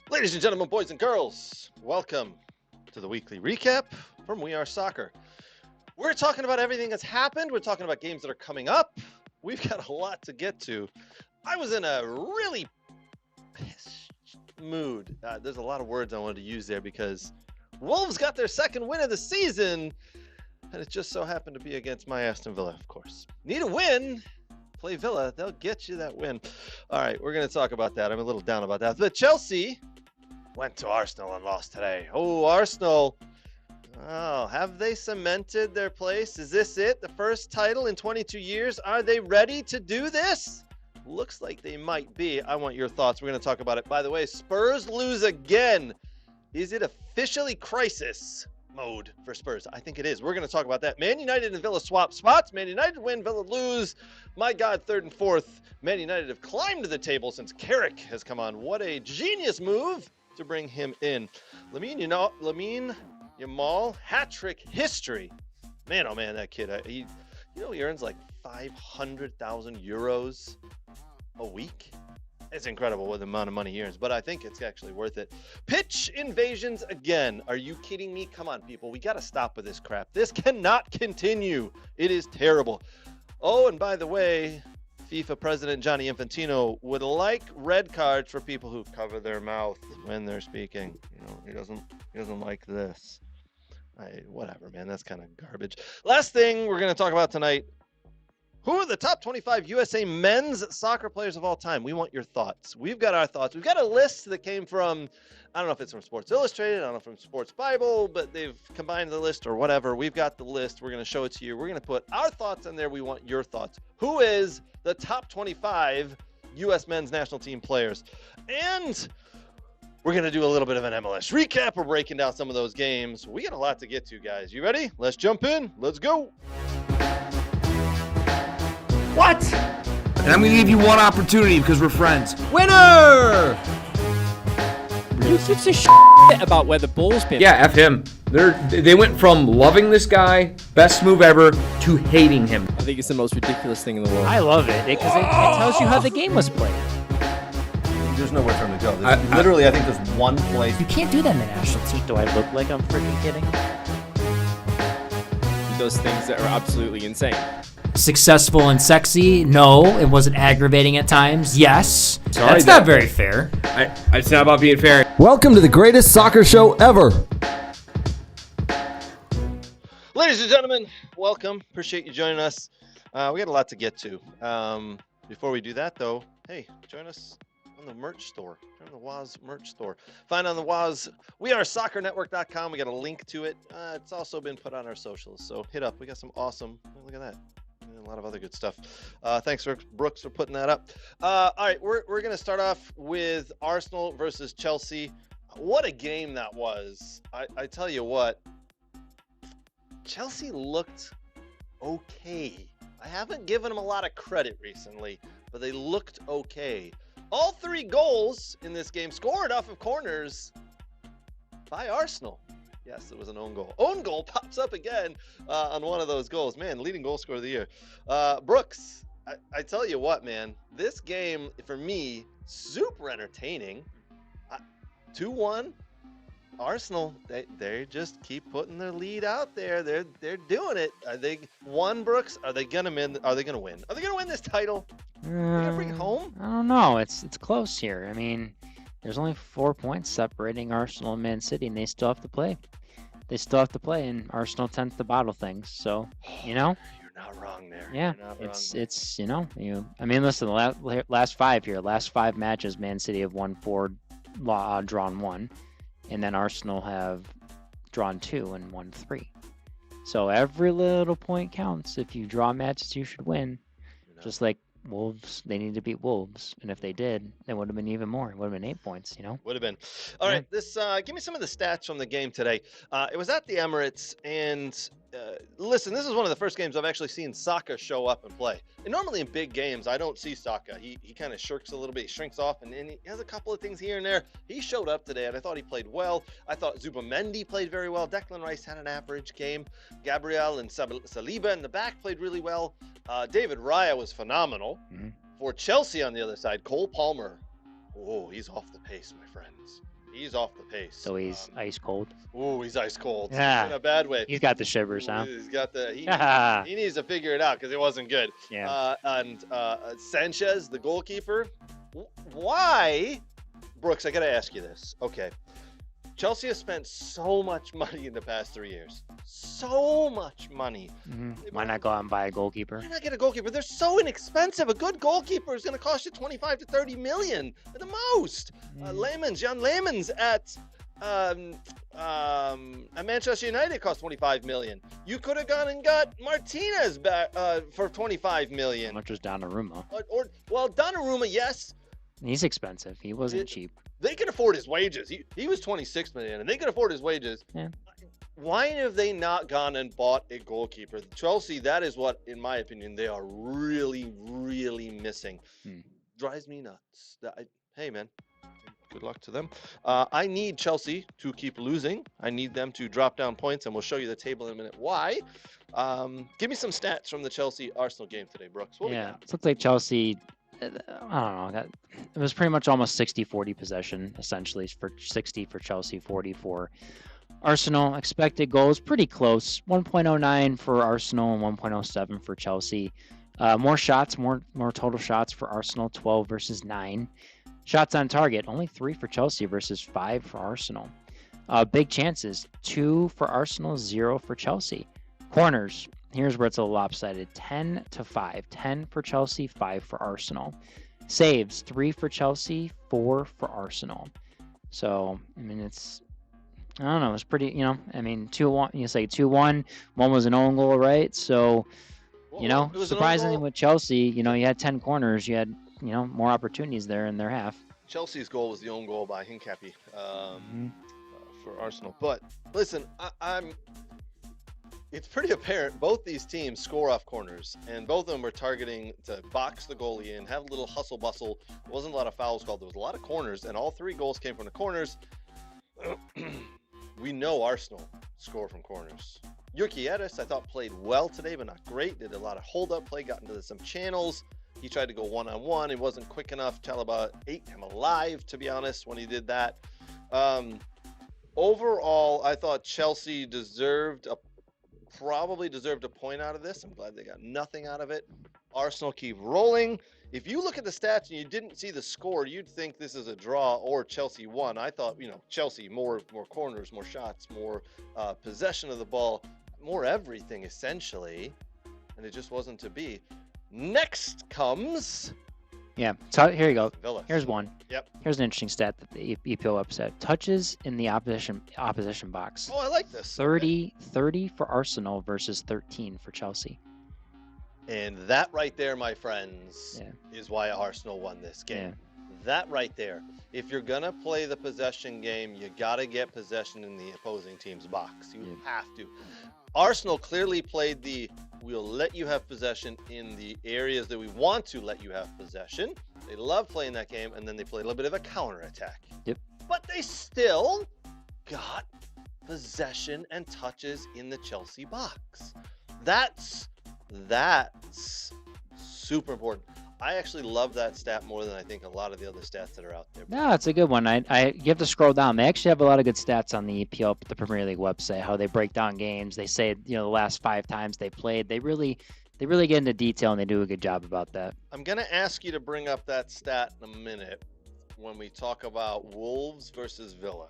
Ladies and gentlemen, boys and girls, welcome to the weekly recap from We Are Soccer. We're talking about everything that's happened. We're talking about games that are coming up. We've got a lot to get to. I was in a really pissed mood. There's a lot of words I wanted to use there because Wolves got their second win of the season, and it just so happened to be against my Aston Villa, of course. Need a win. Play Villa. They'll get you that win. All right, we're going to talk about that. I'm a little down about that. But Chelsea went to Arsenal and lost today. Oh, Arsenal. Oh, have they cemented their place? Is this it? The first title in 22 years? Are they ready to do this? Looks like they might be. I want your thoughts. We're going to talk about it. By the way, Spurs lose again. Is it officially crisis mode for Spurs? I think it is. We're going to talk about that. Man United and Villa swap spots. Man United win, Villa lose. My God, third and fourth. Man United have climbed to the table since Carrick has come on. What a genius move to bring him in. Lamine Yamal, hat-trick history. Man, oh man, that kid, he earns like 500,000 euros a week. It's incredible what the amount of money he earns, but I think it's actually worth it. Pitch invasions again. Are you kidding me? Come on, people. We got to stop with this crap. This cannot continue. It is terrible. Oh, and by the way, FIFA President Gianni Infantino would like red cards for people who cover their mouth when they're speaking. He doesn't like this. Whatever, man. That's kind of garbage. Last thing we're going to talk about tonight. Who are the top 25 USA men's soccer players of all time? We want your thoughts. We've got our thoughts. We've got a list that came from, I don't know if it's from Sports Illustrated, I don't know if it's from Sports Bible, but they've combined the list or whatever. We've got the list. We're going to show it to you. We're going to put our thoughts in there. We want your thoughts. Who is the top 25 U.S. men's national team players? And we're going to do a little bit of an MLS recap. We're breaking down some of those games. We got a lot to get to, guys. You ready? Let's jump in. Let's go. What? And I'm going to give you one opportunity because we're friends. Winner! Who gives a shit about where the ball's been? Yeah, F him. They went from loving this guy, best move ever, to hating him. I think it's the most ridiculous thing in the world. I love it because it tells you how the game was played. There's nowhere for him to go. I think there's one place. You can't do that in the national team. Do I look like I'm freaking kidding? He does things that are absolutely insane. Successful and sexy? No. It wasn't aggravating at times? Yes. Sorry, That's not very fair. It's not about being fair. Welcome to the greatest soccer show ever. Ladies and gentlemen, welcome. Appreciate you joining us. We got a lot to get to. Before we do that, though, hey, join us on the merch store. Join the WAZ merch store. Find on the WAZ, wearesoccernetwork.com. We got a link to it. It's also been put on our socials, so hit up. We got some awesome, look at that. And a lot of other good stuff. Thanks, Brooks, for putting that up. All right, we're going to start off with Arsenal versus Chelsea. What a game that was. I tell you what, Chelsea looked okay. I haven't given them a lot of credit recently, but they looked okay. All three goals in this game scored off of corners by Arsenal. Yes, it was an own goal. Own goal pops up again on one of those goals. Man, leading goal scorer of the year. Brooks, I tell you what, man. This game, for me, super entertaining. 2-1. Arsenal, they just keep putting their lead out there. They're doing it. Are they Brooks? Are they gonna win? Are they gonna win this title? Are they gonna bring it home? I don't know. It's close here. I mean, there's only 4 points separating Arsenal and Man City, and they still have to play. And Arsenal tends to bottle things. So, You're not wrong there. Yeah, it's I mean, listen, the last 5 matches, Man City have won 4, drawn 1, and then Arsenal have drawn 2 and won 3. So every little point counts. If you draw matches, you should win. Just like Wolves, they need to beat Wolves, and if they did, it would have been even more. It would have been 8 points, Would have been. All right, this give me some of the stats from the game today. It was at the Emirates, and listen, this is one of the first games I've actually seen Saka show up and play. And normally in big games, I don't see Saka. He kind of shirks a little bit, he shrinks off, and then he has a couple of things here and there. He showed up today, and I thought he played well. I thought Zubamendi played very well. Declan Rice had an average game. Gabriel and Saliba in the back played really well. David Raya was phenomenal. For Chelsea on the other side, Cole Palmer, oh, he's off the pace, my friends. He's off the pace. So he's ice cold. Ooh, he's ice cold. Yeah. In a bad way. He's got the shivers, huh? He's got the. He needs to figure it out because it wasn't good. Yeah. And Sanchez, the goalkeeper. Why, Brooks? I got to ask you this. Okay. Chelsea has spent so much money in the past 3 years. So much money. Why not go out and buy a goalkeeper? Why not get a goalkeeper? They're so inexpensive. A good goalkeeper is going to cost you 25 to 30 million at the most. Jan Layman's at Manchester United cost 25 million. You could have gone and got Martinez back for 25 million. How much was Donnarumma? Well, Donnarumma, yes. He's expensive. He wasn't cheap. They can afford his wages. He was 26 million, and they can afford his wages. Yeah. Why have they not gone and bought a goalkeeper? Chelsea, that is what, in my opinion, they are really, really missing. Drives me nuts. Hey, man, good luck to them. I need Chelsea to keep losing. I need them to drop down points, and we'll show you the table in a minute. Why? Give me some stats from the Chelsea-Arsenal game today, Brooks. What Yeah, it looked like Chelsea, I don't know, it was pretty much almost 60-40 possession, essentially, for 60 for Chelsea, 40 for Arsenal. Expected goals, pretty close, 1.09 for Arsenal and 1.07 for Chelsea. More shots, more total shots for Arsenal, 12 versus 9. Shots on target, only 3 for Chelsea versus 5 for Arsenal. Big chances, 2 for Arsenal, 0 for Chelsea. Corners, here's where it's a little lopsided, 10-5. 10 for Chelsea, 5 for Arsenal. Saves, 3 for Chelsea, 4 for Arsenal. So, I mean, I don't know, it's pretty, 2-1, you say 2-1. One was an own goal, right? So, surprisingly with Chelsea, you had 10 corners. You had, more opportunities there in their half. Chelsea's goal was the own goal by Hincapie for Arsenal. But listen, it's pretty apparent both these teams score off corners, and both of them were targeting to box the goalie in, have a little hustle bustle. There wasn't a lot of fouls called. There was a lot of corners, and all 3 goals came from the corners. We know Arsenal score from corners. Yurkietis, I thought, played well today, but not great. Did a lot of hold-up play, got into some channels. He tried to go one-on-one. He wasn't quick enough. Chalaba ate him alive, to be honest, when he did that. Overall, I thought Chelsea probably deserved a point out of this. I'm glad they got nothing out of it. Arsenal keep rolling. If you look at the stats and you didn't see the score, you'd think this is a draw or Chelsea won. I thought, Chelsea, more corners, more shots, more possession of the ball, more everything, essentially. And it just wasn't to be. Next comes... Yeah, so here you go. Villa. Here's one. Yep. Here's an interesting stat that the EPO upset. Touches in the opposition box. Oh, I like this. 30 for Arsenal versus 13 for Chelsea. And that right there, my friends, is why Arsenal won this game. Yeah. That right there. If you're going to play the possession game, you got to get possession in the opposing team's box. You have to. Arsenal clearly played we'll let you have possession in the areas that we want to let you have possession. They love playing that game, and then they played a little bit of a counterattack. Yep. But they still got possession and touches in the Chelsea box. That's super important. I actually love that stat more than I think a lot of the other stats that are out there. No, it's a good one. You have to scroll down. They actually have a lot of good stats on the EPL, the Premier League website, how they break down games. They say, the last 5 times they played. They really get into detail, and they do a good job about that. I'm going to ask you to bring up that stat in a minute when we talk about Wolves versus Villa.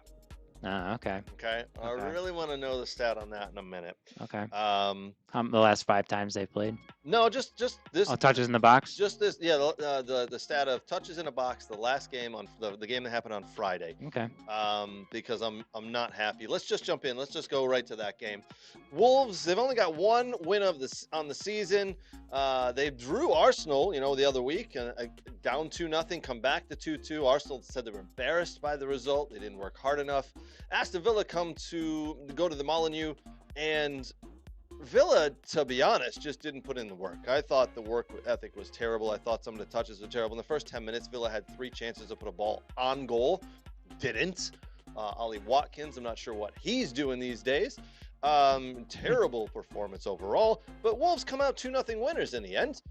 Okay. Okay. I really want to know the stat on that in a minute. Okay. The last 5 times they played? No, just this. Touches in the box? Just this. Yeah, the stat of touches in a box. The last game on the game that happened on Friday. Okay. Because I'm not happy. Let's just jump in. Let's just go right to that game. Wolves. They've only got 1 win on the season. They drew Arsenal, the other week, down 2-0, come back to 2-2. Arsenal said they were embarrassed by the result. They didn't work hard enough. Aston Villa go to the Molineux, and Villa, to be honest, just didn't put in the work. I thought the work ethic was terrible. I thought some of the touches were terrible. In the first 10 minutes, Villa had 3 chances to put a ball on goal. Didn't. Ollie Watkins, I'm not sure what he's doing these days. Terrible performance overall. But Wolves come out 2-0 winners in the end.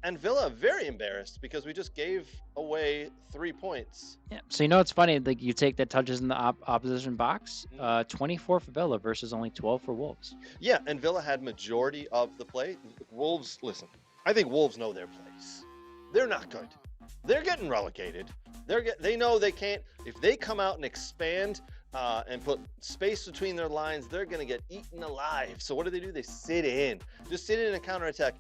And Villa very embarrassed because we just gave away 3 points. Yeah. So it's funny. Like you take the touches in the opposition box, 24 for Villa versus only 12 for Wolves. Yeah, and Villa had majority of the play. Wolves, listen, I think Wolves know their place. They're not good. They're getting relegated. They know they can't. If they come out and expand and put space between their lines, they're going to get eaten alive. So what do? They sit in. Just sit in and counterattack.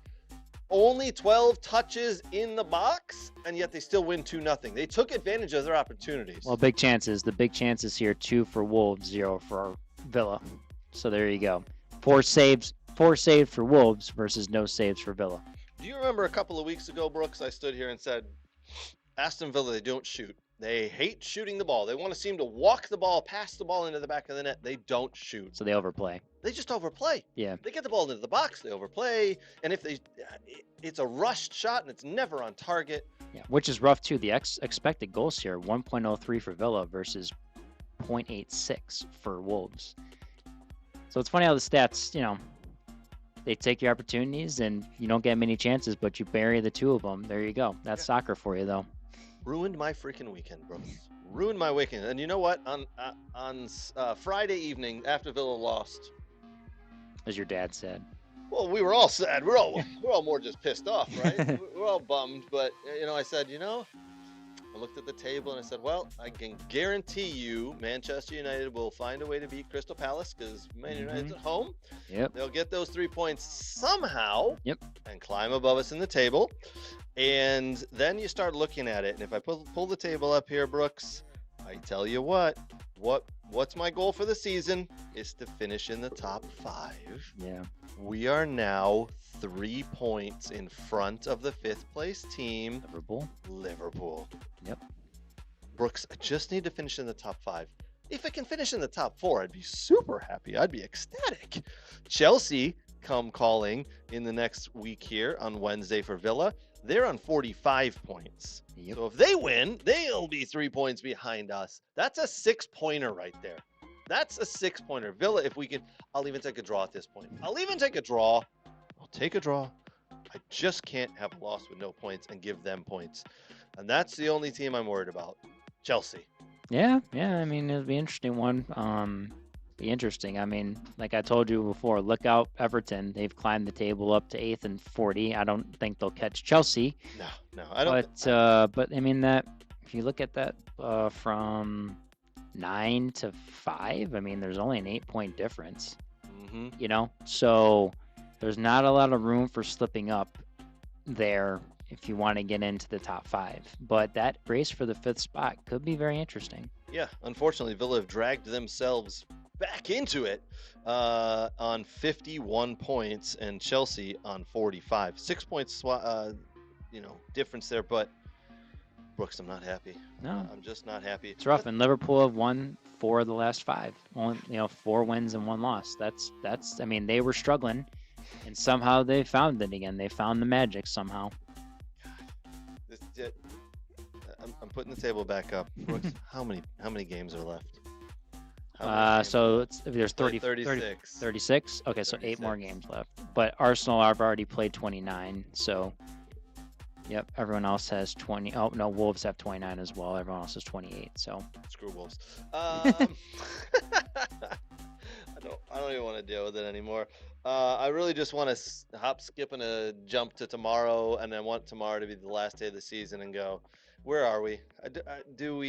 Only 12 touches in the box, and yet they still win 2-0. They took advantage of their opportunities. Well, big chances. The big chances here: 2 for Wolves, 0 for Villa. So there you go. 4 saves for Wolves versus no saves for Villa. Do you remember a couple of weeks ago, Brooks, I stood here and said, Aston Villa, they don't shoot. They hate shooting the ball. They want to seem to walk the ball, pass the ball into the back of the net. They don't shoot. So they overplay. They just overplay. Yeah. They get the ball into the box, they overplay, and if it's a rushed shot and it's never on target. Yeah, which is rough too. The expected goals here: 1.03 for Villa versus 0.86 for Wolves. So it's funny how the stats, they take your opportunities and you don't get many chances, but you bury the 2 of them. There you go. That's soccer for you, though. Ruined my freaking weekend, bro. Ruined my weekend. And you know what? On Friday evening after Villa lost, As your dad said. well, we were all sad. We're all more just pissed off, right? We're all bummed. But I said, I looked at the table and I said, well, I can guarantee you Manchester United will find a way to beat Crystal Palace because Man United's at home. Yep. They'll get those 3 points somehow. Yep. And climb above us in the table. And then you start looking at it. And if I pull the table up here, Brooks, I tell you what's my goal for the season is to finish in the top 5. Yeah. We are now 3 points in front of the 5th place team, Liverpool. Yep. Brooks, I just need to finish in the top 5. If I can finish in the top 4, I'd be super happy. I'd be ecstatic. Chelsea come calling in the next week here on Wednesday for Villa. They're on 45 points. Yep. So if they win, they'll be 3 points behind us. That's a 6-pointer right there. That's a 6-pointer. Villa, if we can, I'll even take a draw at this point. I'll take a draw. I just can't have a loss with no points and give them points. And that's the only team I'm worried about. Chelsea. Yeah. I mean, it'll be an interesting one. Be interesting. I mean, like I told you before, look out Everton. They've climbed the table up to 8th and 40. I don't think they'll catch Chelsea. No, I don't. But I mean that if you look at that from 9 to 5, I mean, there's only an 8-point difference. Mm-hmm. So there's not a lot of room for slipping up there if you want to get into the top 5. But that race for the 5th spot could be very interesting. Yeah, unfortunately, Villa have dragged themselves back into it on 51 points and Chelsea on 45. 6 points, difference there. But Brooks, I'm not happy. No, I'm just not happy. it's rough. And Liverpool have won 4 of the last 5. Only 4 wins and 1 loss. That's. I mean, they were struggling, and somehow they found it again. They found the magic somehow. I'm putting the table back up. Brooks, how many games are left? So there's 36. 36. Okay, so 8 more 36. games left. But Arsenal have already played 29. So, yep, everyone else has 20. Oh no, Wolves have 29 as well. Everyone else has 28. So Screw Wolves. I don't even want to deal with it anymore. I really just want to hop, skip, and a jump to tomorrow, and I want tomorrow to be the last day of the season and go. Where are we? Do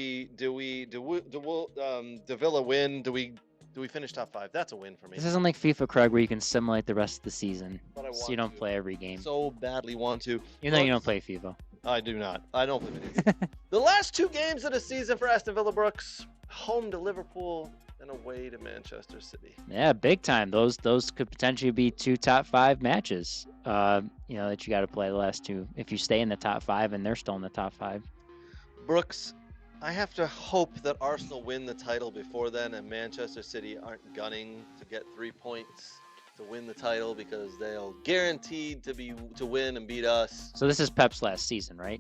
Villa win? Do we finish top 5? That's a win for me. this isn't like FIFA, Craig, where you can simulate the rest of the season. But I So want you don't to. play every game. So badly want to. Even though you don't play FIFA. I do not. I don't play video games. The last 2 games of the season for Aston Villa, Brooks, home to Liverpool and away to Manchester City. Yeah, big time. Those could potentially be 2 top 5 matches. That you got to play the last 2 if you stay in the top 5 and they're still in the top 5. Brooks, I have to hope that Arsenal win the title before then and Manchester City aren't gunning to get 3 points to win the title because they'll guaranteed to win and beat us. So this is Pep's last season, right?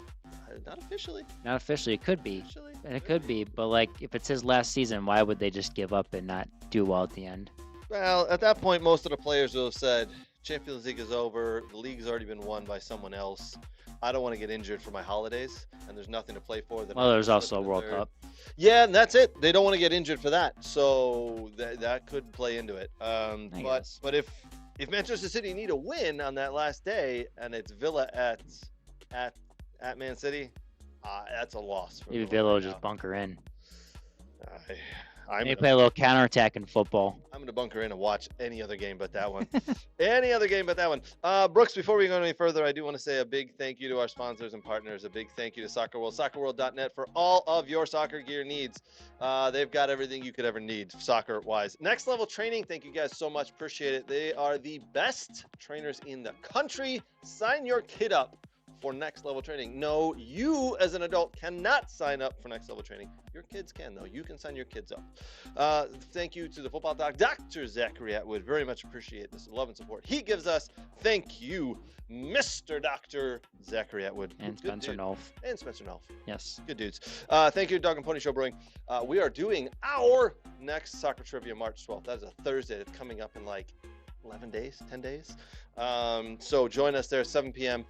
Not officially. Not officially. It could be. Officially, It could be. But like, if it's his last season, why would they just give up and not do well at the end? Well, at that point, most of the players will have said, Champions League is over. The league's already been won by someone else. I don't want to get injured for my holidays, and there's nothing to play for. Well, there's also a World Cup. Yeah, and that's it. They don't want to get injured for that, so that could play into it. But if Manchester City need a win on that last day, and it's Villa at Man City, that's a loss. Maybe Villa will just bunker in. I'm They play a little counterattack in football. I'm going to bunker in and watch any other game but that one. Any other game but that one. Brooks, before we go any further, I do want to say a big thank you to our sponsors and partners. A big thank you to Soccer World, soccerworld.net for all of your soccer gear needs. They've got everything you could ever need soccer-wise. Next Level Training, thank you guys so much. Appreciate it. They are the best trainers in the country. Sign your kid up for Next Level Training. No, you as an adult cannot sign up for Next Level Training. Your kids can, though. You can sign your kids up. Thank you to the football doc, Dr. Zachary Atwood. Very much appreciate this love and support he gives us. Thank you, Mr. Dr. Zachary Atwood. And Spencer Nolf. And Spencer Nolf. Yes. Good dudes. Thank you, Dog and Pony Show Brewing. We are doing our next Soccer Trivia March 12th. That is a Thursday. It's coming up in like 11 days, 10 days. So join us there, 7 p.m.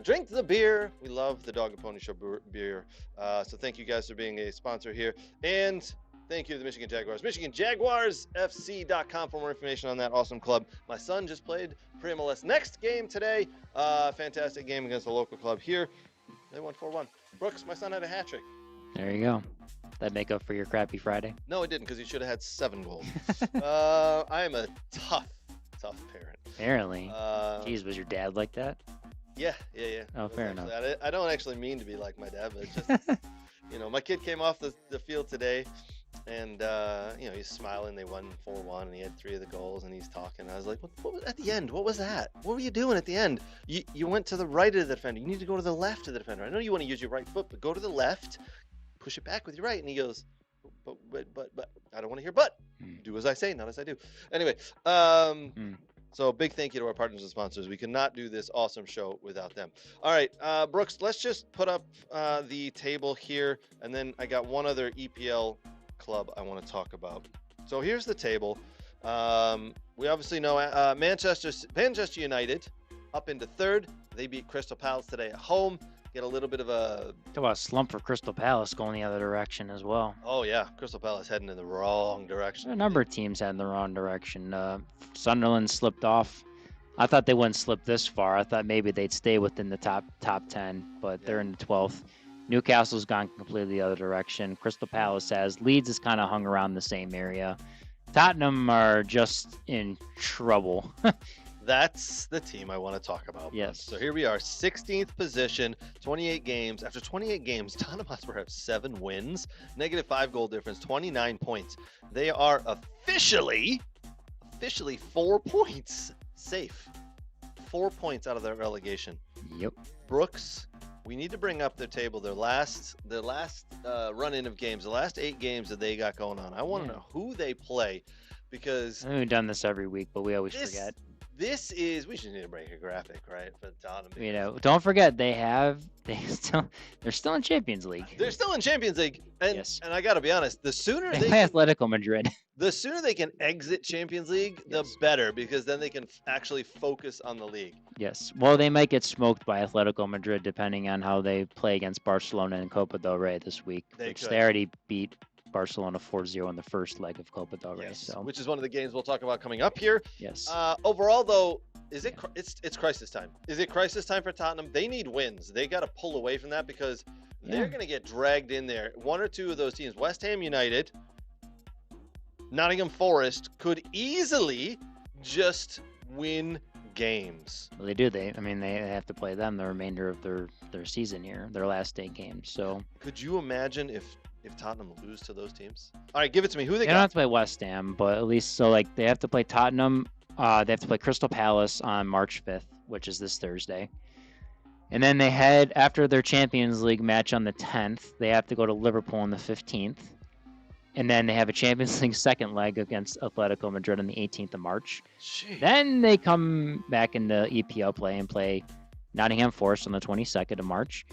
Drink the beer. We love the Dog and Pony Show beer. So thank you guys for being a sponsor here. And thank you to the Michigan Jaguars. MichiganJaguarsFC.com for more information on that awesome club. My son just played pre-MLS next game today. Fantastic game against a local club here. They won 4-1. Brooks, my son had a hat trick. There you go. That make up for your crappy Friday? No, it didn't, because he should have had 7 goals. I am a tough parent. Apparently. Jeez, was your dad like that? Yeah. Oh, fair enough. I don't actually mean to be like my dad, but it's just, my kid came off the field today, and, he's smiling. They won 4-1, and he had 3 of the goals, and he's talking. I was like, what was at the end? What was that? What were you doing at the end? You went to the right of the defender. You need to go to the left of the defender. I know you want to use your right foot, but go to the left, push it back with your right. And he goes, but I don't want to hear but. Do as I say, not as I do. Anyway, So big thank you to our partners and sponsors. We could not do this awesome show without them. All right, Brooks, let's just put up the table here, and then I got one other EPL club I want to talk about. So here's the table. We obviously know Manchester United up into 3rd. They beat Crystal Palace today at home. Get a little bit of a... Talk about a slump for Crystal Palace going the other direction as well. Oh, yeah. Crystal Palace heading in the wrong direction. A number of teams heading in the wrong direction. Sunderland slipped off. I thought they wouldn't slip this far. I thought maybe they'd stay within the top 10, but they're in the 12th. Newcastle's gone completely the other direction. Crystal Palace has. Leeds is kind of hung around the same area. Tottenham are just in trouble. That's the team I want to talk about. Yes. So here we are, 16th position, 28 games. After 28 games, Tottenham Hotspur have 7 wins, -5 goal difference, 29 points. They are officially 4 points safe. 4 points out of their relegation. Yep. Brooks, we need to bring up their table, their last run-in of games, the last 8 games that they got going on. I want to know who they play, because We've done this every week, but we always forget. We should need to break a graphic, right, for Tottenham. Don't forget they're still in Champions League. They're still in Champions League, and I got to be honest, the sooner they play Atletico Madrid, the sooner they can exit Champions League, the better, because then they can actually focus on the league. Yes. Well, they might get smoked by Atletico Madrid depending on how they play against Barcelona in Copa del Rey this week, they already beat Barcelona 4-0 in the first leg of Copa del Rey. Yes, so. Which is one of the games we'll talk about coming up here. Yes. Overall, though, it's crisis time. Is it crisis time for Tottenham? They need wins. They got to pull away from that, because they're going to get dragged in there. One or two of those teams, West Ham United, Nottingham Forest, could easily just win games. Well, they do. They have to play them the remainder of their season here, their last 8 games. So could you imagine if Tottenham lose to those teams? All right, give it to me. Who they got? Don't have to play West Ham, but at least they have to play Tottenham. They have to play Crystal Palace on March 5th, which is this Thursday. And then they head, after their Champions League match on the 10th, they have to go to Liverpool on the 15th. And then they have a Champions League second leg against Atletico Madrid on the 18th of March. Jeez. Then they come back into EPL play and play Nottingham Forest on the 22nd of March.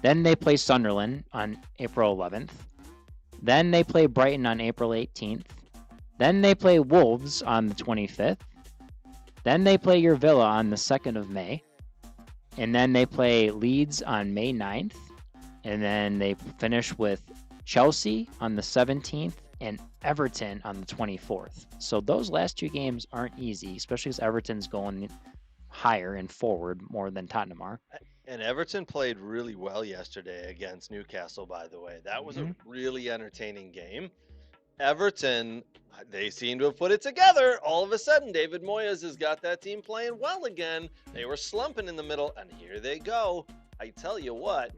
Then they play Sunderland on April 11th. Then they play Brighton on April 18th. Then they play Wolves on the 25th. Then they play your Villa on the 2nd of May. And then they play Leeds on May 9th. And then they finish with Chelsea on the 17th and Everton on the 24th. So those last 2 games aren't easy, especially because Everton's going higher and forward more than Tottenham are. And Everton played really well yesterday against Newcastle, by the way. That was a really entertaining game. Everton, they seem to have put it together. All of a sudden, David Moyes has got that team playing well again. They were slumping in the middle, and here they go. I tell you what,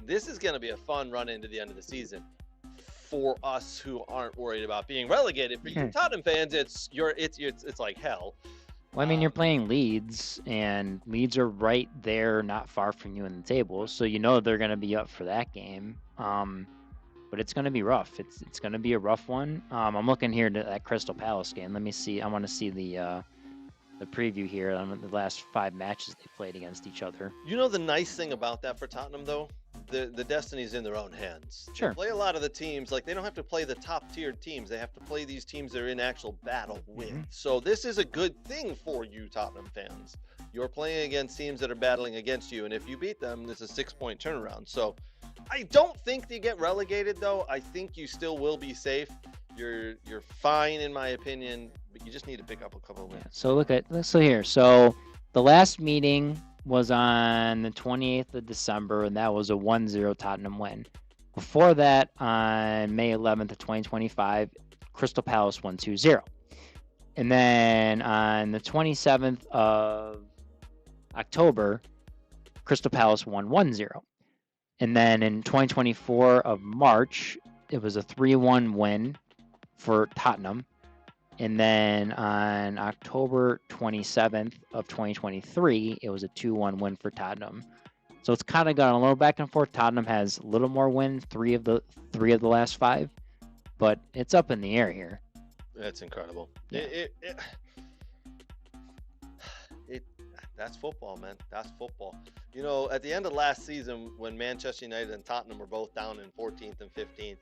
this is going to be a fun run into the end of the season for us who aren't worried about being relegated. For you Tottenham fans, it's like hell. Well, I mean, you're playing Leeds, and Leeds are right there, not far from you in the table, so you know they're going to be up for that game. But it's going to be rough. It's going to be a rough one. I'm looking here at that Crystal Palace game. Let me see. I want to see the preview here on the last 5 matches they played against each other. You know the nice thing about that for Tottenham, though? The destiny's in their own hands. Sure. They play a lot of the teams, like they don't have to play the top-tiered teams. They have to play these teams they're in actual battle with. So this is a good thing for you Tottenham fans. You're playing against teams that are battling against you, and if you beat them, it's a 6-point turnaround. So I don't think they get relegated, though. I think you still will be safe. You're fine, in my opinion, but you just need to pick up a couple of wins. So let's see here. So the last meeting was on the 28th of December, and that was a 1-0 Tottenham win. Before that, on May 11th of 2025, Crystal Palace won 2-0. And then on the 27th of October, Crystal Palace won 1-0. And then in 2024 of March, it was a 3-1 win for Tottenham. And then on October 27th of 2023, it was a 2-1 win for Tottenham. So it's kind of gone a little back and forth. Tottenham has a little more wins, three of the last 5, but it's up in the air here. That's incredible. Yeah. That's football, man. That's football. You know, at the end of last season, when Manchester United and Tottenham were both down in 14th and 15th,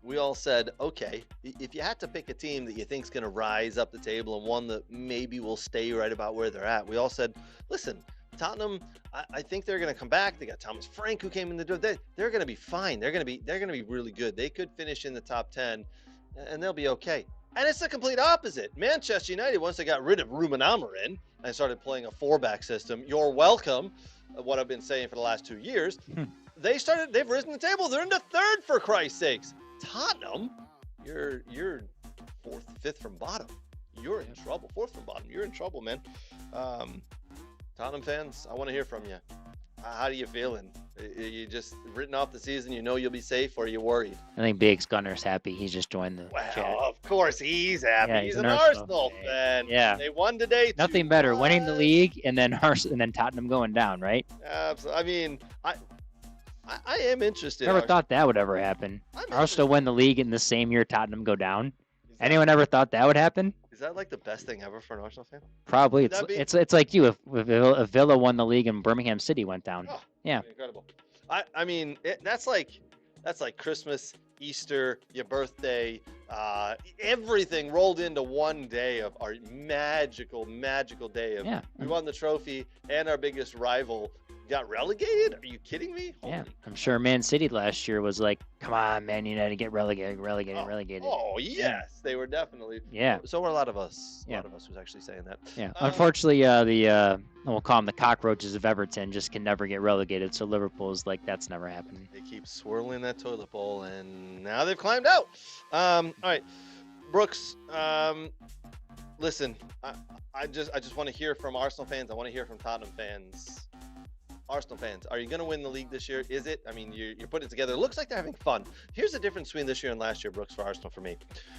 we all said, okay, if you had to pick a team that you think is going to rise up the table and one that maybe will stay right about where they're at, we all said, listen, Tottenham, I think they're going to come back. They got Thomas Frank who came in the door. They're going to be fine. They're going to be really good. They could finish in the top 10, and they'll be okay. And it's the complete opposite. Manchester United, once they got rid of Ruben Amorim and started playing a 4-back system, you're welcome, what I've been saying for the last 2 years, they've risen the table. They're in the 3rd, for Christ's sakes. Tottenham, you're 4th, 5th from bottom. You're in trouble. 4th from bottom. You're in trouble, man. Tottenham fans, I want to hear from you. How do you feeling? You just written off the season, you know you'll be safe, or are you worried? I think Biggs Gunner's happy. He's just joined the chat. Of course he's happy. Yeah, he's an Arsenal fan. Yeah. They won today. Nothing better, winning the league and then Tottenham going down, right? Absolutely. I mean, I am interested. Never thought that would ever happen. Arsenal win the league in the same year Tottenham go down. Anyone ever thought that would happen? Is that like the best thing ever for an Arsenal fan? Probably. It's like you if Villa won the league and Birmingham City went down. Oh, yeah. Incredible. I mean, that's like Christmas, Easter, your birthday, everything rolled into one day of our magical day of we won the trophy and our biggest rival got relegated? Are you kidding me? Yeah, I'm sure Man City last year was like, come on, Man United, get relegated. Oh, yes, they were definitely. Yeah. So were a lot of us. A lot of us was actually saying that. Yeah. Unfortunately, we'll call them the cockroaches of Everton, just can never get relegated. So Liverpool's like, that's never happening. They keep swirling that toilet bowl, and now they've climbed out. All right, Brooks. Listen, I just want to hear from Arsenal fans. I want to hear from Tottenham fans. Arsenal fans, are you going to win the league this year? Is it? I mean, you're putting it together. It looks like they're having fun. Here's the difference between this year and last year, Brooks, for Arsenal for me.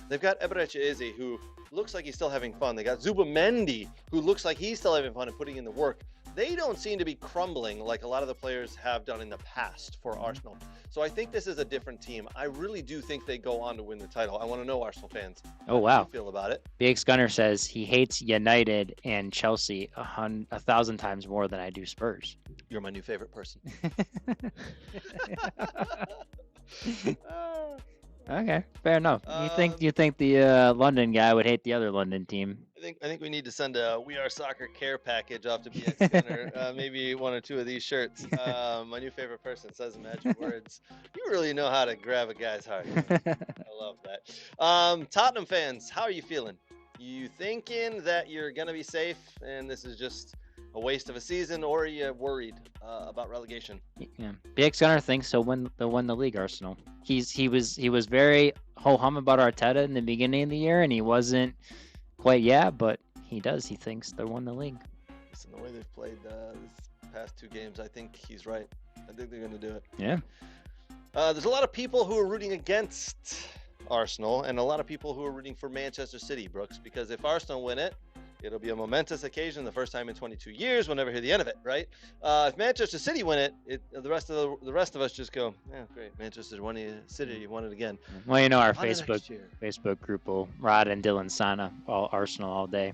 They've got Eberechi Eze, who looks like he's still having fun. They got Zubamendi, who looks like he's still having fun and putting in the work. They don't seem to be crumbling like a lot of the players have done in the past for Arsenal. So I think this is a different team. I really do think they go on to win the title. I want to know, Arsenal fans, how do you feel about it? Biggs Gunner says he hates United and Chelsea 1,000 times more than I do Spurs. You're my new favorite person. Okay, fair enough. You think the London guy would hate the other London team? I think we need to send a We Are Soccer care package off to BX Center. Maybe one or two of these shirts. My new favorite person says the magic words. You really know how to grab a guy's heart. I love that. Tottenham fans, how are you feeling? You thinking that you're gonna be safe and this is just a waste of a season, or are you worried about relegation? Yeah, BX Gunner thinks they'll win the league. Arsenal. He was very ho hum about Arteta in the beginning of the year, and he wasn't quite yet, but he thinks they'll win the league. Listen, the way they've played this past 2 games, I think he's right. I think they're gonna do it. Yeah. There's a lot of people who are rooting against Arsenal and a lot of people who are rooting for Manchester City, Brooks, because if Arsenal win it, it'll be a momentous occasion, the first time in 22 years. We'll never hear the end of it, right? If Manchester City win it, the rest of us just go, yeah, great, Manchester City won it again. Well, you know our On to next year. Facebook group will Rod and Dylan Sana all Arsenal all day.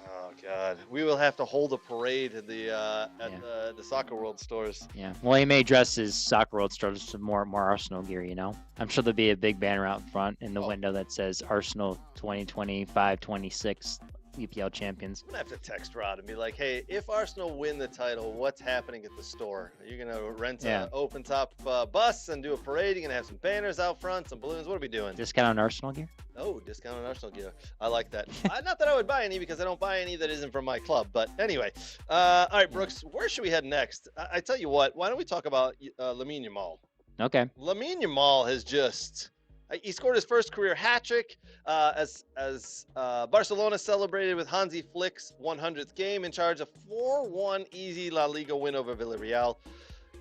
Oh God, we will have to hold a parade at the Soccer World stores. Yeah. Well, he may dress his Soccer World stores with more Arsenal gear. You know, I'm sure there'll be a big banner out front in the window that says Arsenal 2025-26. EPL champions. I'm gonna have to text Rod and be like, "Hey, if Arsenal win the title, what's happening at the store? Are you gonna rent an open top bus and do a parade? You're gonna have some banners out front, some balloons. What are we doing?" Discount on Arsenal gear? Oh, discount on Arsenal gear. I like that. Not that I would buy any because I don't buy any that isn't from my club. But anyway, all right, Brooks, where should we head next? I tell you what. Why don't we talk about Lamine Yamal? Okay. Lamine Yamal has just. He scored his first career hat trick as Barcelona celebrated with Hansi Flick's 100th game in charge of 4-1 easy La Liga win over Villarreal.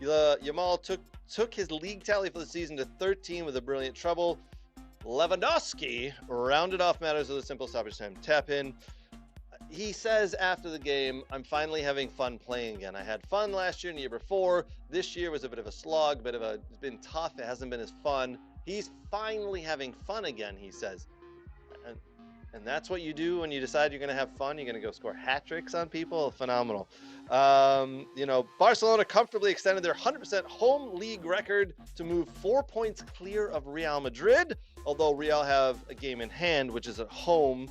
Yamal took his league tally for the season to 13 with a brilliant treble. Lewandowski rounded off matters with a simple stoppage time tap in. He says after the game, "I'm finally having fun playing again. I had fun last year and the year before. This year was a bit of a slog, it's been tough. It hasn't been as fun." He's finally having fun again, he says. And that's what you do when you decide you're going to have fun. You're going to go score hat tricks on people. Phenomenal. Barcelona comfortably extended their 100% home league record to move 4 points clear of Real Madrid, although Real have a game in hand, which is at home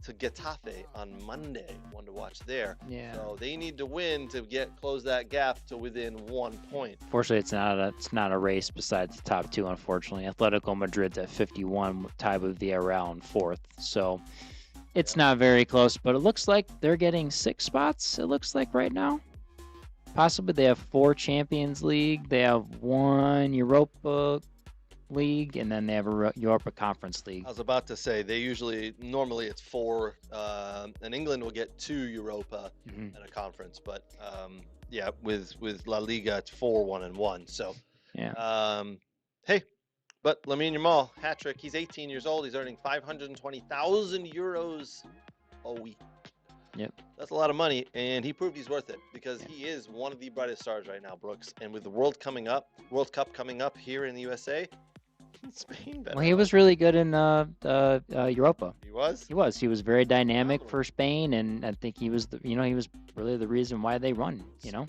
to Getafe on Monday. One to watch there. Yeah. So they need to win to close that gap to within 1 point. Fortunately, it's not a race besides the top 2. Unfortunately, Atletico Madrid's at 51, tied with Villarreal in 4th. So it's not very close, but it looks like they're getting 6 spots. It looks like right now. Possibly they have 4 Champions League. They have 1 Europa League, and then they have a Europa Conference League. I was about to say normally it's 4, and England will get 2 Europa and a conference, but with La Liga it's 4, 1 and 1. So but Lamine Yamal hat trick. He's 18 years old. He's earning 520,000 euros a week. Yep. That's a lot of money, and he proved he's worth it because he is one of the brightest stars right now, Brooks. And with the World Cup coming up here in the USA. Spain better. Well, he was really good in Europa. He was. He was very dynamic for Spain, and I think he was really the reason why they run.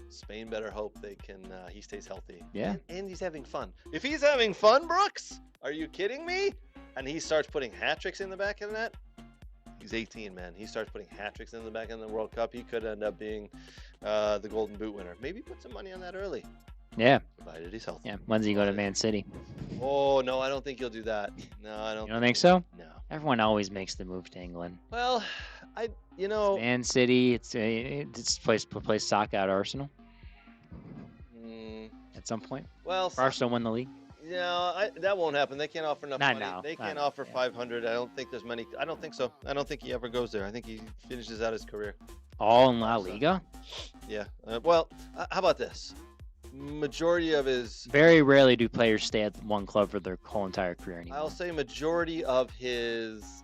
Spain better hope they can. He stays healthy. Yeah. And he's having fun. If he's having fun, Brooks, are you kidding me? And he starts putting hat tricks in the back of the net. He's 18, man. He starts putting hat tricks in the back of the World Cup. He could end up being the Golden Boot winner. Maybe put some money on that early. Yeah. Provided he's healthy. Yeah. When's he go to Man City? Oh, no, I don't think he'll do that. No, I don't. You don't think so? No. Everyone always makes the move to England. Well, Man City, it's a place to play soccer at Arsenal. At some point. Well, Arsenal win the league. No, that won't happen. They can't offer enough Not money. now. They can't offer 500. I don't think there's many. I don't think so. I don't think he ever goes there. I think he finishes out his career. All in La Liga? Yeah. How about this? Majority of his. Very rarely do players stay at one club for their whole entire career anymore. I'll say majority of his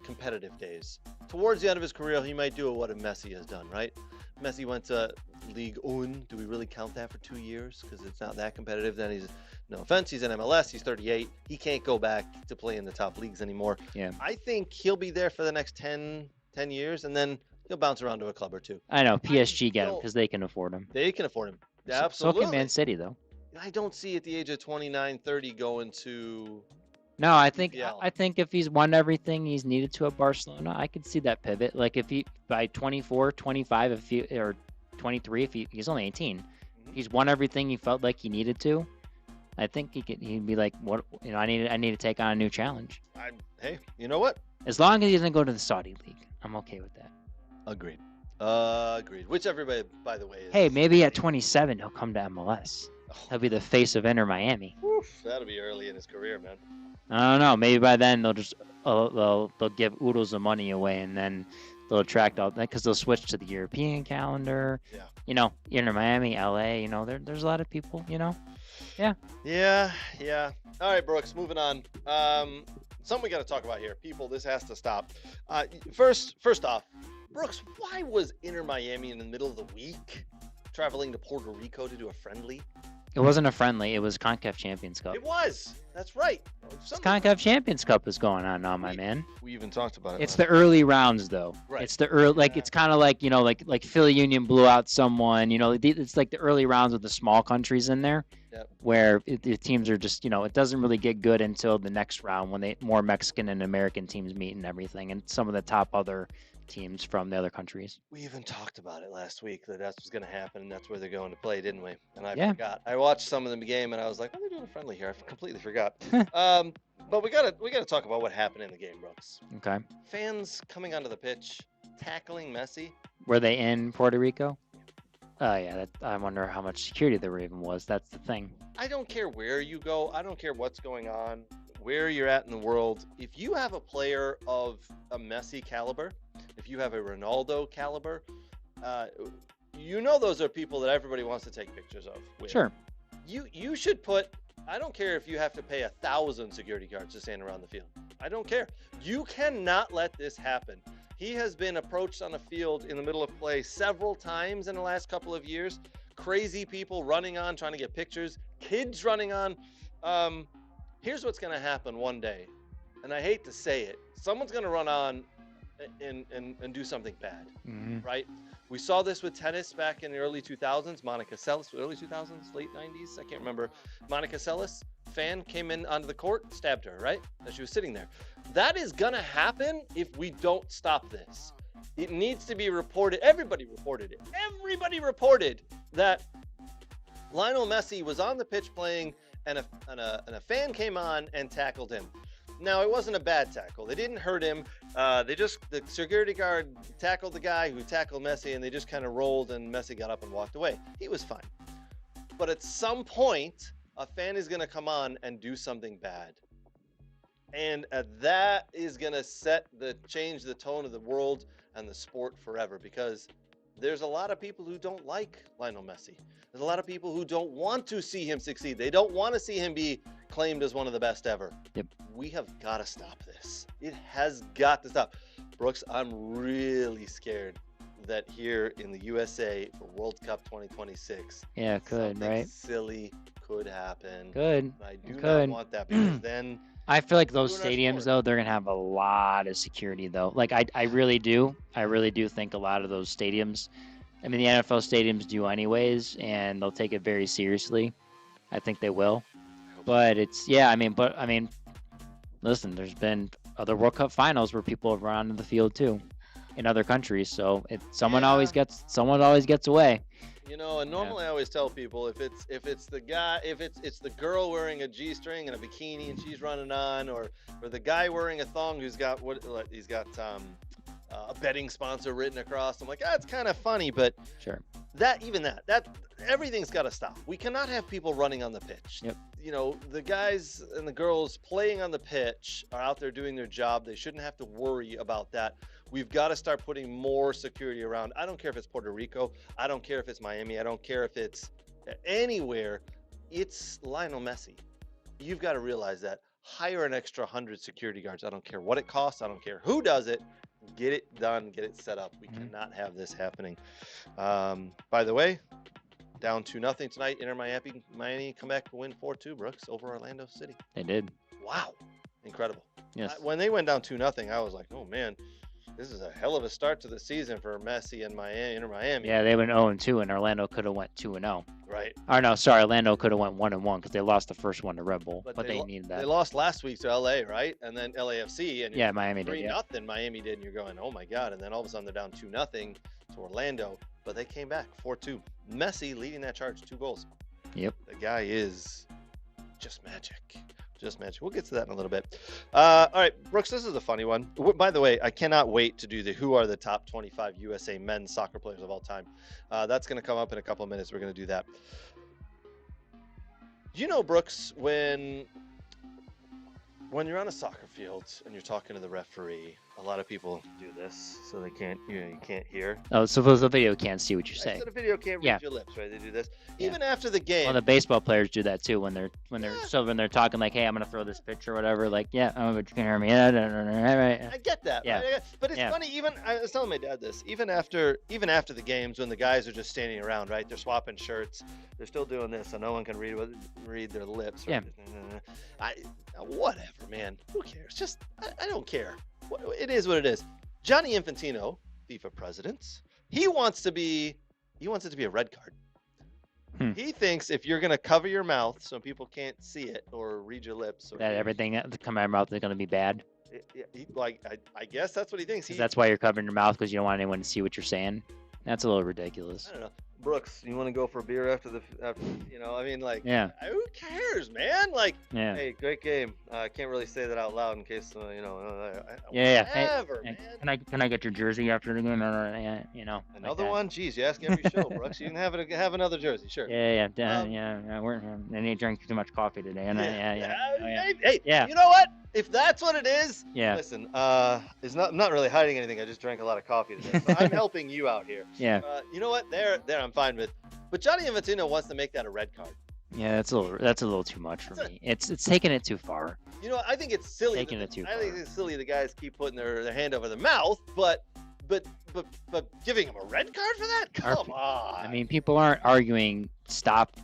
competitive days. Towards the end of his career, he might do what a Messi has done, right? Messi went to Ligue 1. Do we really count that for 2 years? Because it's not that competitive. Then he's, no offense, he's in MLS. He's 38. He can't go back to play in the top leagues anymore. Yeah. I think he'll be there for the next 10 years, and then he'll bounce around to a club or 2. I know. PSG get him because they can afford him. They can afford him. So Absolutely. can Man City, though. I don't see at the age of 29, 30 going to No, I think EPL. I think if he's won everything he's needed to at Barcelona, I could see that pivot. Like if he by 24, 25, if he or 23, if he's only 18, if he's won everything he felt like he needed to, I think he'd be like, what I need to take on a new challenge. Hey, you know what? As long as he doesn't go to the Saudi league, I'm okay with that. Agreed. Agreed. Which everybody, by the way, is. Hey, maybe at 27 he'll come to MLS. He'll be the face of Inter Miami. Oof, that'll be early in his career, man. I don't know. Maybe by then they'll just they'll give oodles of money away, and then they'll attract all that because they'll switch to the European calendar. Yeah. You know, Inter Miami, LA. You know, there's a lot of people. You know. Yeah. Yeah. All right, Brooks. Moving on. Something we got to talk about here, people. This has to stop. First off, Brooks, why was Inter Miami in the middle of the week traveling to Puerto Rico to do a friendly? It wasn't a friendly. It was CONCACAF Champions Cup. It was. That's right. CONCACAF Champions Cup is going on now, my man. We even talked about it. It's the early rounds, though. Right. It's the early, like it's kind of like like Philly Union blew out someone. It's like the early rounds with the small countries in there, where the teams are just it doesn't really get good until the next round when more Mexican and American teams meet and everything, and some of the top other teams from the other countries. We even talked about it last week that that's what's going to happen, and that's where they're going to play, didn't we? And I forgot. I watched some of the game, and I was like, "Oh, they're doing a friendly here." I completely forgot. But we gotta talk about what happened in the game, Brooks. Okay. Fans coming onto the pitch, tackling Messi. Were they in Puerto Rico? Oh yeah. I wonder how much security there even was. That's the thing. I don't care where you go. I don't care what's going on, where you're at in the world. If you have a player of a Messi caliber, if you have a Ronaldo caliber, those are people that everybody wants to take pictures of with. Sure. You should put. I don't care if you have to pay 1,000 security guards to stand around the field. I don't care. You cannot let this happen. He has been approached on a field in the middle of play several times in the last couple of years. Crazy people running on, trying to get pictures. Kids running on. Here's what's going to happen one day, and I hate to say it. Someone's going to run on and do something bad, right? We saw this with tennis back in the early 2000s. Monica Seles, early 2000s, late 90s, I can't remember. Monica Seles, fan came in onto the court, stabbed her, right? As she was sitting there. That is going to happen if we don't stop this. It needs to be reported. Everybody reported it. Everybody reported that Lionel Messi was on the pitch playing and a fan came on and tackled him. Now, it wasn't a bad tackle. They didn't hurt him. The security guard tackled the guy who tackled Messi, and they just kind of rolled, and Messi got up and walked away. He was fine. But at some point, a fan is going to come on and do something bad. And that is going to change the tone of the world and the sport forever, because there's a lot of people who don't like Lionel Messi. There's a lot of people who don't want to see him succeed. They don't want to see him be claimed as one of the best ever. Yep. We have got to stop this. It has got to stop. Brooks, I'm really scared that here in the USA for World Cup 2026, could, right? Silly could happen. Good. I do not want that, because then I feel like those ruin our stadiums, sport. though, they're going to have a lot of security, though. Like, I really do. I really do think a lot of those stadiums, I mean, the NFL stadiums do anyways, and they'll take it very seriously. I think they will. But listen, there's been other World Cup finals where people have run onto the field, too, in other countries. So someone always gets away. And normally I always tell people if it's the girl wearing a G-string and a bikini and she's running on, or the guy wearing a thong who's got a betting sponsor written across. I'm like, it's kind of funny, but Sure. that everything's got to stop. We cannot have people running on the pitch. Yep. The guys and the girls playing on the pitch are out there doing their job. They shouldn't have to worry about that. We've got to start putting more security around. I don't care if it's Puerto Rico. I don't care if it's Miami. I don't care if it's anywhere. It's Lionel Messi. You've got to realize that. Hire an extra 100 security guards. I don't care what it costs. I don't care who does it. Get it done. Get it set up. We cannot have this happening. By the way, down 2-0 tonight. Inter Miami come back to win 4-2, Brooks, over Orlando City. They did. Wow. Incredible. Yes. When they went down 2-0, I was like, oh, man, this is a hell of a start to the season for Messi and Inter Miami. Yeah, they went 0-2, and Orlando could have went 2-0. Right. Right. Or no, sorry, Orlando could have went 1-1 because they lost the first one to Red Bull, but they needed that. They lost last week to LA, right? And then LAFC, and Yeah, Miami did. 3-0. Miami did, and you're going, oh my god! And then all of a sudden they're down 2-0 to Orlando, but they came back 4-2. Messi leading that charge, 2 goals. Yep. The guy is just magic. Just magic. We'll get to that in a little bit. All right, Brooks, this is a funny one. By the way, I cannot wait to do the who are the top 25 USA men's soccer players of all time. That's going to come up in a couple of minutes. We're going to do that. You know, Brooks, when you're on a soccer field and you're talking to the referee, a lot of people do this so they can't, you can't hear. Oh, suppose the video can't see what you're Right? saying. So the video can't read your lips, right? They do this. Yeah. Even after the game. Well, the baseball players do that too when they're talking like, "Hey, I'm gonna throw this pitch or whatever." Like, yeah, oh, but you can hear me. I get that. Yeah. Right? But it's funny. Even I was telling my dad this. Even after the games, when the guys are just standing around, right? They're swapping shirts. They're still doing this, so no one can read their lips. Right? Yeah. Whatever, man. Who cares? Just I don't care. It is what it is. Gianni Infantino, FIFA president, he wants it to be a red card. He thinks if you're going to cover your mouth so people can't see it or read your lips. Or that everything that come out of your mouth is going to be bad. I guess that's what he thinks. That's why you're covering your mouth, because you don't want anyone to see what you're saying. That's a little ridiculous. I don't know. Brooks, you want to go for a beer after I mean, like, yeah. Who cares, man? Like, yeah. Hey, great game. I can't really say that out loud in case, yeah. Whatever, Hey, man. can I get your jersey after the game? Another one? Jeez, you ask every show, Brooks. You can have another jersey, sure. Yeah. I didn't drink too much coffee today. Hey, yeah. You know what? If that's what it is, yeah. Listen, I'm not really hiding anything. I just drank a lot of coffee today. So I'm helping you out here. Yeah. You know what? There I'm fine with. But Gianni Infantino wants to make that a red card. Yeah, that's a little too much for me. It's taking it too far. You know, I think it's silly. I think it's silly the guys keep putting their hand over their mouth, but giving him a red card for that? Come on. I mean, people aren't arguing stop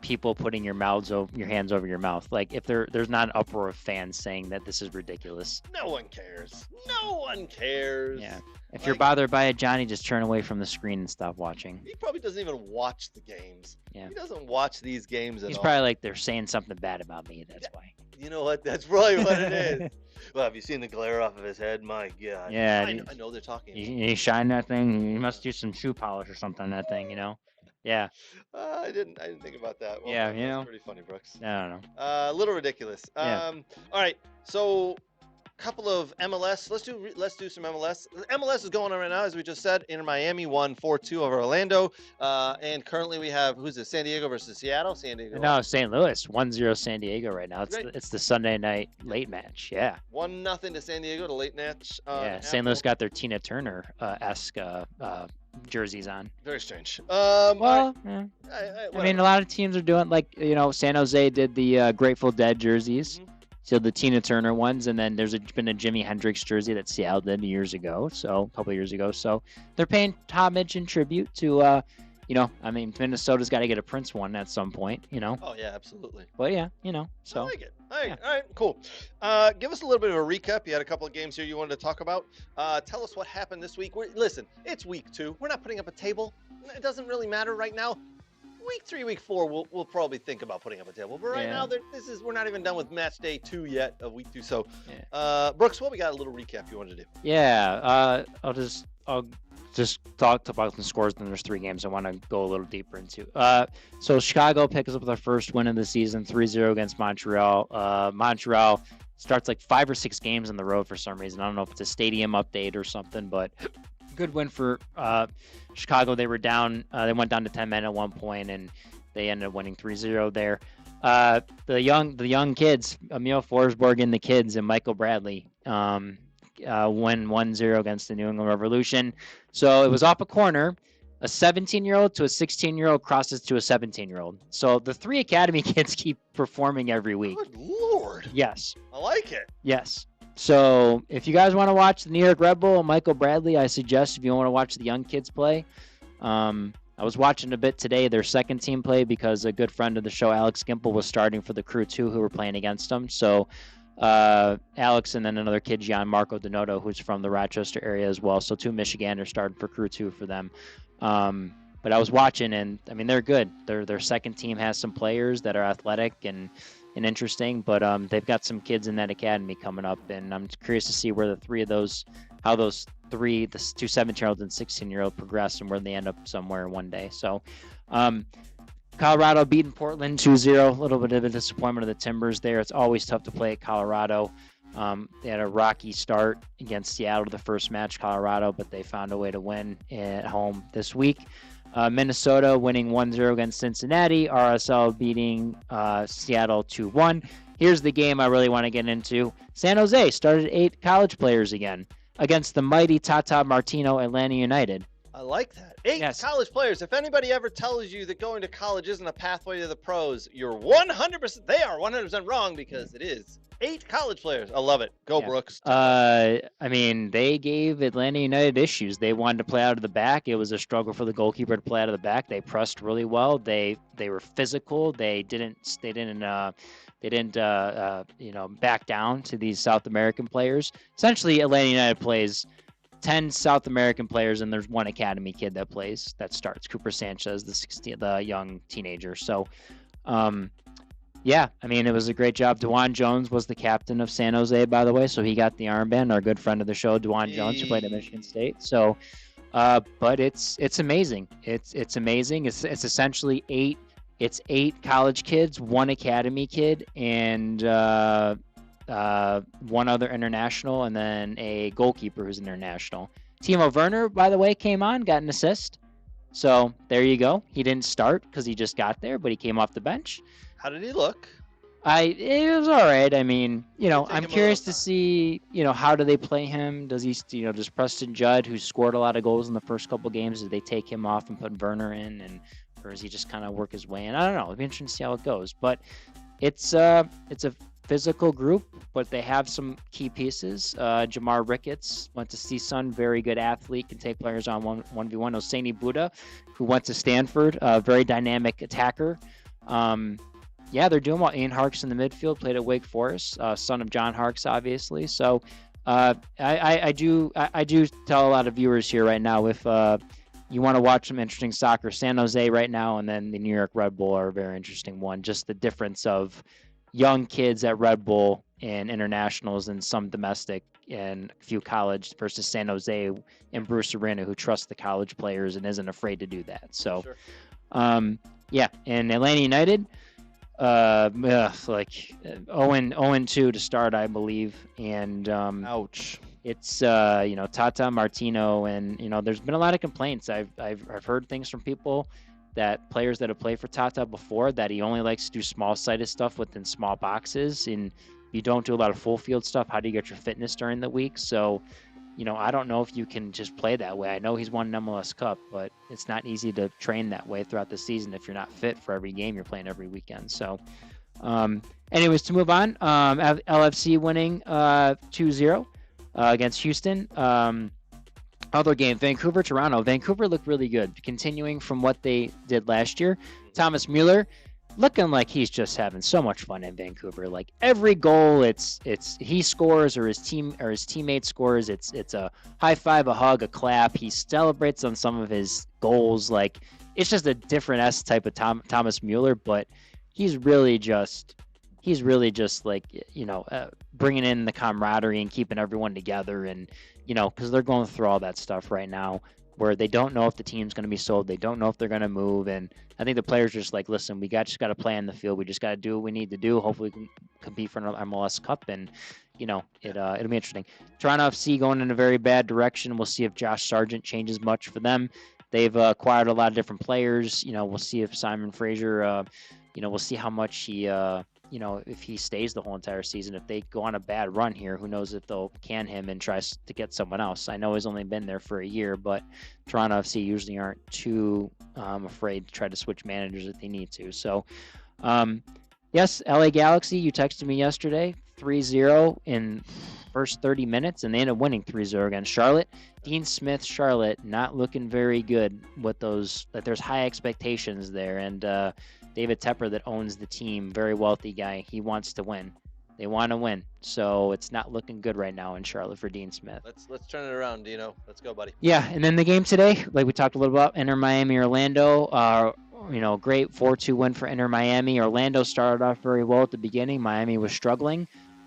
people putting your hands over your mouth. Like, if there's not an uproar of fans saying that this is ridiculous. No one cares. No one cares. Yeah. If you're bothered by it, Johnny, just turn away from the screen and stop watching. He probably doesn't even watch the games. Yeah. He doesn't watch these games at all. He's probably like, they're saying something bad about me. That's why. You know what? That's probably what it is. Well, have you seen the glare off of his head? My God. Yeah. I know they're talking. He shined that thing. You must do some shoe polish or something on that thing, Yeah. I didn't think about that. Well, yeah, that's pretty funny, Brooks. I don't know. A little ridiculous. Yeah. All right. So, couple of MLS. Let's do some MLS. MLS is going on right now, as we just said. Inter Miami won 4-2 over Orlando, and currently we have San Diego versus Seattle. San Diego. No, St. Louis 1-0 San Diego right now. It's the Sunday night late match. Yeah. 1-0 to San Diego, the late match. Yeah. St. Louis got their Tina Turner esque jerseys on. Very strange. I mean, a lot of teams are doing, like, San Jose did the Grateful Dead jerseys. Mm-hmm. So the Tina Turner ones, and then there's been a Jimi Hendrix jersey that Seattle did a couple years ago. So they're paying homage and tribute to, Minnesota's got to get a Prince one at some point, Oh yeah, absolutely. But yeah, so. I like it. All right, cool. Give us a little bit of a recap. You had a couple of games here you wanted to talk about. Tell us what happened this week. Listen, it's week 2. We're not putting up a table. It doesn't really matter right now. Week 3, week 4, we'll probably think about putting up a table. But right now, we're not even done with match day 2 yet of week 2. So, Brooks, what we got? A little recap you wanted to do? Yeah, I'll just talk about some scores. Then there's 3 games I want to go a little deeper into. So Chicago picks up their first win of the season, 3-0 against Montreal. Montreal starts like 5 or 6 games on the road for some reason. I don't know if it's a stadium update or something, but good win for Chicago. They were down. They went down to 10 men at one point, and they ended up winning 3-0 there. The young kids, Emil Forsberg and the kids, and Michael Bradley win 1-0 against the New England Revolution. So it was off a corner. A 17-year-old to a 16-year-old crosses to a 17-year-old. So the 3 academy kids keep performing every week. Good Lord. Yes. I like it. Yes. So if you guys want to watch the New York Red Bull and Michael Bradley, I suggest if you want to watch the young kids play. I was watching a bit today, their second team play, because a good friend of the show, Alex Gimple, was starting for the Crew too, who were playing against them. So Alex and then another kid, Gianmarco Donato, who's from the Rochester area as well. So 2 Michiganders started for Crew 2 for them. But But I was watching, and I mean, they're good. Their second team has some players that are athletic and interesting, but they've got some kids in that academy coming up, and I'm curious to see where how those three, the two 17-year-olds and 16-year-old progress and where they end up somewhere one day. So, Colorado beating Portland 2-0. A little bit of a disappointment of the Timbers there. It's always tough to play at Colorado. They had a rocky start against Seattle the first match, Colorado, but they found a way to win at home this week. Minnesota winning 1-0 against Cincinnati. RSL beating Seattle 2-1. Here's the game I really want to get into. San Jose started 8 college players again against the mighty Tata Martino Atlanta United. I like that. 8 college players. If anybody ever tells you that going to college isn't a pathway to the pros, they are 100% wrong, because it is. 8 college players. I love it. Go, Brooks. I mean, they gave Atlanta United issues. They wanted to play out of the back. It was a struggle for the goalkeeper to play out of the back. They pressed really well. They were physical. They didn't back down to these South American players. Essentially, Atlanta United plays 10 South American players, and there's one academy kid that starts. Cooper Sanchez, the young teenager. So, yeah, I mean, it was a great job. DeJuan Jones was the captain of San Jose, by the way, so he got the armband. Our good friend of the show, DeJuan Jones, who played at Michigan State. So, but it's amazing. It's amazing. It's essentially 8 college kids, 1 academy kid, and 1 other international, and then a goalkeeper who's international. Timo Werner, by the way, came on, got an assist. So there you go. He didn't start because he just got there, but he came off the bench. How did he look? It was all right. I mean, I'm curious to see, how do they play him? Does he, does Preston Judd, who scored a lot of goals in the first couple games, did they take him off and put Werner in, or does he just kind of work his way in? I don't know. It'll be interesting to see how it goes. But it's a physical group, but they have some key pieces. Jamar Ricketts went to CSUN, very good athlete, can take players on 1v1. Oseni Buddha, who went to Stanford, very dynamic attacker. Yeah, they're doing well. Ian Harkes in the midfield, played at Wake Forest, son of John Harkes, obviously. So I do tell a lot of viewers here right now, if you want to watch some interesting soccer, San Jose right now and then the New York Red Bull are a very interesting one. Just the difference of young kids at Red Bull and internationals and some domestic and a few college versus San Jose and Bruce Arena, who trusts the college players and isn't afraid to do that. So, sure. Yeah, and Atlanta United, 0-2 to start, I believe, and ouch. It's Tata Martino, and there's been a lot of complaints. I've heard things from people that players that have played for Tata before, that he only likes to do small-sided stuff within small boxes, and you don't do a lot of full field stuff. How do you get your fitness during the week? So, I don't know if you can just play that way. I know he's won an MLS Cup, but it's not easy to train that way throughout the season if you're not fit for every game you're playing every weekend. So, anyways, to move on, LFC winning 2-0 against Houston. Other game, Vancouver-Toronto. Vancouver looked really good, continuing from what they did last year. Thomas Mueller looking like he's just having so much fun in Vancouver. Like every goal, it's he scores or his teammate scores. It's a high five, a hug, a clap. He celebrates on some of his goals. Like it's just a different type of Thomas Mueller, but he's really just like bringing in the camaraderie and keeping everyone together, and because they're going through all that stuff right now, where they don't know if the team's going to be sold. They don't know if they're going to move. And I think the players are just like, listen, we just got to play on the field. We just got to do what we need to do. Hopefully we can compete for another MLS Cup. And, it'll be interesting. Toronto FC going in a very bad direction. We'll see if Josh Sargent changes much for them. They've acquired a lot of different players. We'll see if Simon Fraser, we'll see how much he, if he stays the whole entire season. If they go on a bad run here, who knows if they'll can him and try to get someone else. I know he's only been there for a year, but Toronto FC usually aren't too afraid to try to switch managers if they need to. So, yes, LA Galaxy, you texted me yesterday, 3-0 in first 30 minutes, and they ended up winning 3-0 against Charlotte. Dean Smith, Charlotte, not looking very good with those. That there's high expectations there, and David Tepper, that owns the team, very wealthy guy, he wants to win. They want to win. So it's not looking good right now in Charlotte for Dean Smith. Let's turn it around, Dino. Let's go, buddy. Yeah, and then the game today, like we talked a little about, Inter Miami Orlando. Great 4-2 win for Inter Miami. Orlando started off very well at the beginning. Miami was struggling.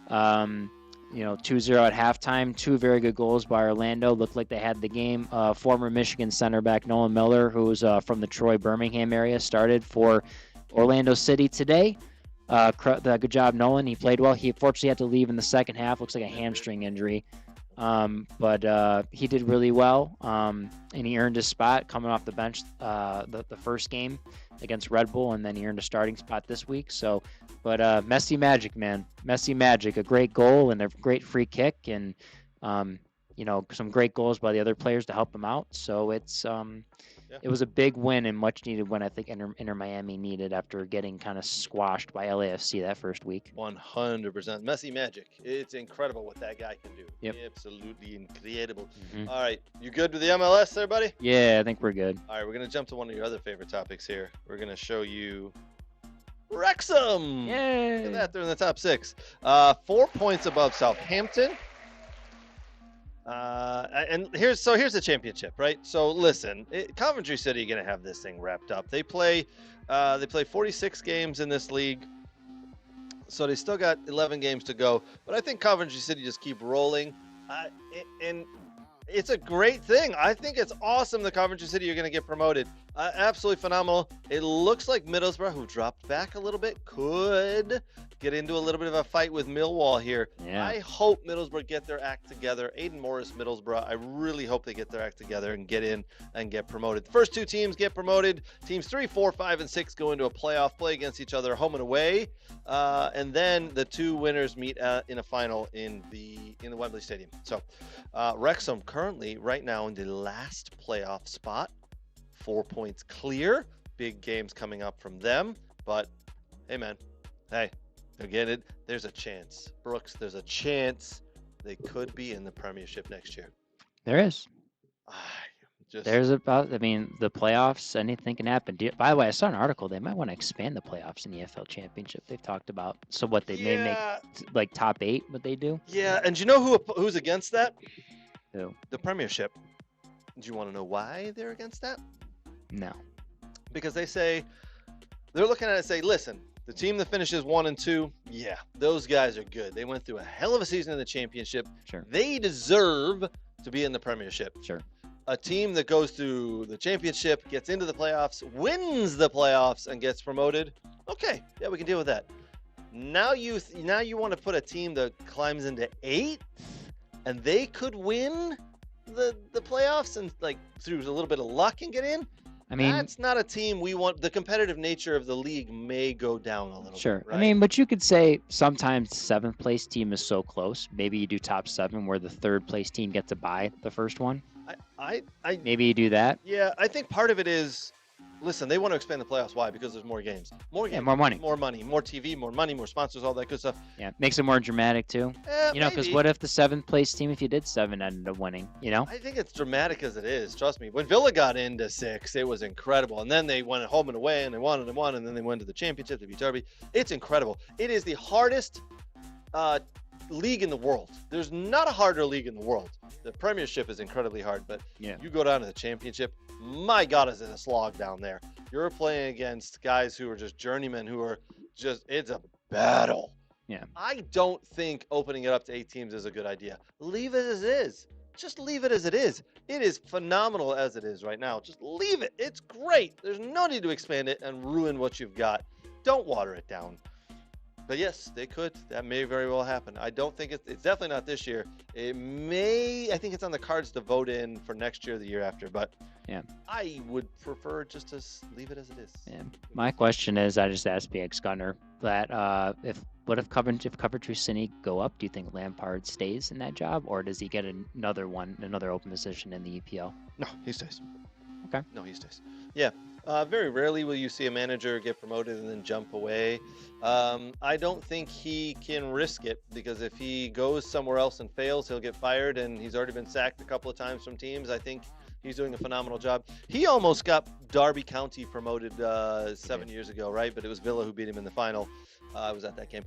2-0 at halftime. 2 very good goals by Orlando. Looked like they had the game. Former Michigan center back Nolan Miller, who's from the Troy Birmingham area, started for Orlando City today. Good job, Nolan. He played well. He unfortunately had to leave in the second half. Looks like a hamstring injury. But he did really well, and he earned his spot coming off the bench the first game against Red Bull, and then he earned a starting spot this week. So, but Messi magic, man. Messi magic. A great goal and a great free kick, and some great goals by the other players to help him out. So it was a big win and much needed win. I think Inter Miami needed after getting kind of squashed by LAFC that first week. 100%. Messi magic. It's incredible what that guy can do. Yep. Absolutely incredible. Mhm. All right. You good with the MLS there, buddy? Yeah, I think we're good. All right. We're going to jump to one of your other favorite topics here. We're going to show you Wrexham. Look Yay! at that. They're in the top 6. 4 points above Southampton. And here's the championship, right? So listen, Coventry City are going to have this thing wrapped up. They play 46 games in this league, so they still got 11 games to go. But I think Coventry City just keep rolling, and it's a great thing. I think it's awesome that Coventry City are going to get promoted. Absolutely phenomenal. It looks like Middlesbrough, who dropped back a little bit, could get into a little bit of a fight with Millwall here. Yeah. I hope Middlesbrough get their act together. Aiden Morris, Middlesbrough, I really hope they get their act together and get in and get promoted. The first 2 teams get promoted. Teams 3, 4, 5, and 6 go into a playoff, play against each other home and away. And then the 2 winners meet in a final in the Wembley Stadium. So Wrexham currently right now in the last playoff spot. 4 points clear. Big games coming up from them. But, hey, man. Hey, again, there's a chance. Brooks, there's a chance they could be in the Premiership next year. There is. The playoffs, anything can happen. By the way, I saw an article. They might want to expand the playoffs in the EFL Championship. They've talked about. So what, they may make like top 8, what they do? Yeah, and do you know who's against that? Who? The Premiership. Do you want to know why they're against that? No. Because they're looking at it and say, listen, the team that finishes 1 and 2, yeah, those guys are good. They went through a hell of a season in the Championship. Sure. They deserve to be in the Premiership. Sure. A team that goes through the Championship, gets into the playoffs, wins the playoffs, and gets promoted. Okay, yeah, we can deal with that. Now you want to put a team that climbs into 8th, and they could win the playoffs and like through a little bit of luck and get in. I mean, that's not a team we want. The competitive nature of the league may go down a little sure. bit. Right? I mean, but you could say sometimes 7th place team is so close. Maybe you do top 7 where the 3rd place team gets to buy the first one. Maybe you do that. Yeah, I think part of it is, listen, they want to expand the playoffs. Why? Because there's more games. More games. Yeah, more money. More money. More TV, more money, more sponsors, all that good stuff. Yeah, makes it more dramatic too. Because Maybe. what if the 7th place team, if you did 7, ended up winning? I think it's dramatic as it is. Trust me. When Villa got into 6, it was incredible. And then they went home and away, and they won, and then they went to the championship, to beat Derby. It's incredible. It is the hardest league in the world. There's not a harder league in the world. The Premiership is incredibly hard, but you go down to the Championship, my God, is it a slog down there. You're playing against guys who are just journeymen, it's a battle. Yeah. I don't think opening it up to 8 teams is a good idea. Leave it as is. Just leave it as it is. It is phenomenal as it is right now. Just leave it. It's great. There's no need to expand it and ruin what you've got. Don't water it down. But yes, they could. That may very well happen. I don't think it's definitely not this year. It may. I think it's on the cards to vote in for next year, or the year after. But yeah, I would prefer just to leave it as it is. Yeah. My question is, I just asked BX Gunner that if Coventry City go up, do you think Lampard stays in that job, or does he get another open position in the EPL? No, he stays. Okay. No, he stays. Yeah. Very rarely will you see a manager get promoted and then jump away. I don't think he can risk it, because if he goes somewhere else and fails, he'll get fired, and he's already been sacked a couple of times from teams. I think he's doing a phenomenal job. He almost got Derby County promoted 7 years ago, right? But it was Villa who beat him in the final. I was at that game.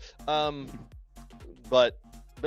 But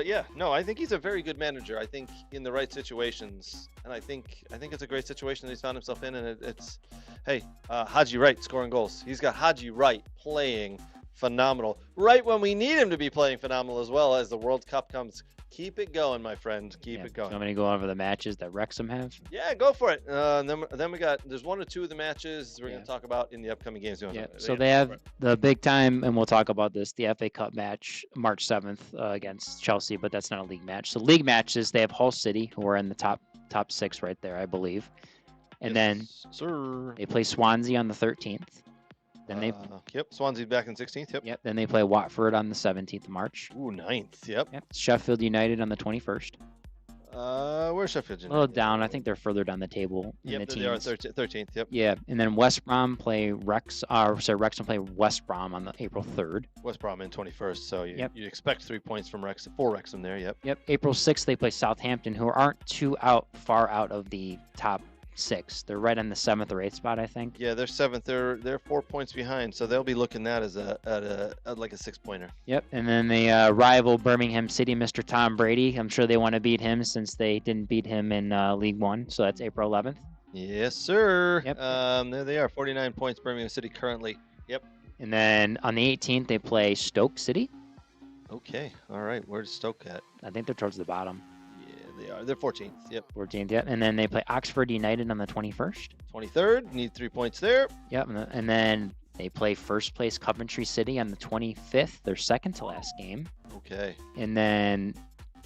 yeah, no, I think he's a very good manager. I think in the right situations, and I think it's a great situation that he's found himself in. And it's, hey, Haji Wright scoring goals. He's got Haji Wright playing phenomenal right when we need him to be playing phenomenal as well as the World Cup comes. Keep it going, my friend. Keep it going. I'm going to go over the matches that Wrexham have. Yeah, go for it. And then we got, there's one or two of the matches we're going to talk about in the upcoming games. So they have the big time, and we'll talk about this, the FA Cup match March 7th against Chelsea, but that's not a league match. So league matches, they have Hull City, who are in the top 6 right there, I believe. And then they play Swansea on the 13th. Then they Swansea back in 16th. Yep. Then they play Watford on the 17th of March. Ooh, 9th. Yep. Sheffield United on the 21st. Where's Sheffield United? A little down. I think they're further down the table. Yep, they are 13th. Yep. Yeah, and then West Brom play Wrexham play West Brom on the April 3rd. West Brom in 21st. So you expect 3 points from Wrexham, for Wrexham there. Yep. Yep. April 6th they play Southampton, who aren't too far out of the top 6. They're right on the 7th or 8th spot, I think. Yeah, they're 7th. They're 4 points behind, so they'll be looking at as like a 6-pointer. Yep, and then they rival Birmingham City, Mr. Tom Brady. I'm sure they want to beat him since they didn't beat him in League One. So that's April 11th. Yes, sir. Yep. There they are, 49 points. Birmingham City currently. Yep. And then on the 18th they play Stoke City. Okay. All right. Where's Stoke at? I think they're towards the bottom. They are. They're 14th. Yep. 14th, yep. And then they play Oxford United on the 21st. 23rd. Need 3 points there. Yep. And then they play first place Coventry City on the 25th, their second to last game. Okay. And then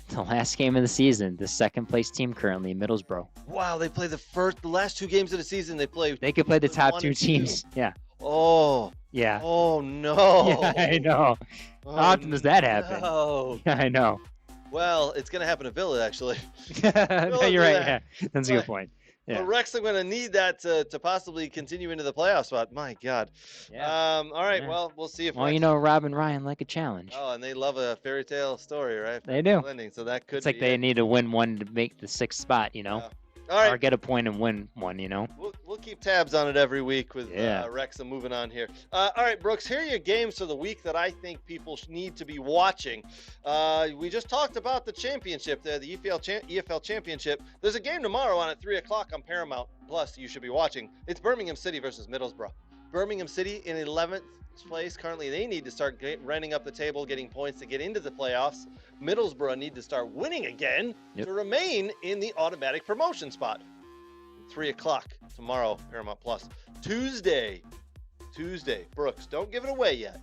the last game of the season, the second place team currently, Middlesbrough. Wow, they play the last 2 games of the season. They could play the top 2 teams. Yeah. Oh. Yeah. Oh, no. Yeah, I know. Oh, How often does that happen? No. Yeah, I know. Well, it's going to happen to Villa, actually. No, you're right. Yeah, that's a good point. Yeah. But Wrexham going to need that to possibly continue into the playoff spot. My God. Yeah. All right. Yeah. Well, we'll see if. Well, Rob and Ryan like a challenge. Oh, and they love a fairy tale story, right? They do. Ending, so that could. It's like they need to win one to make the 6th spot, All right. Or get a point and win one, We'll keep tabs on it every week with Yeah. Wrexham moving on here. All right, Brooks, here are your games for the week that I think people need to be watching. We just talked about the championship, the EFL Championship. There's a game tomorrow on at 3 o'clock on Paramount Plus you should be watching. It's Birmingham City versus Middlesbrough. Birmingham City in 11th place currently. They need to start running up the table, getting points to get into the playoffs. Middlesbrough need to start winning again to remain in the automatic promotion spot. 3 o'clock tomorrow, Paramount Plus. Tuesday, Brooks, don't give it away yet.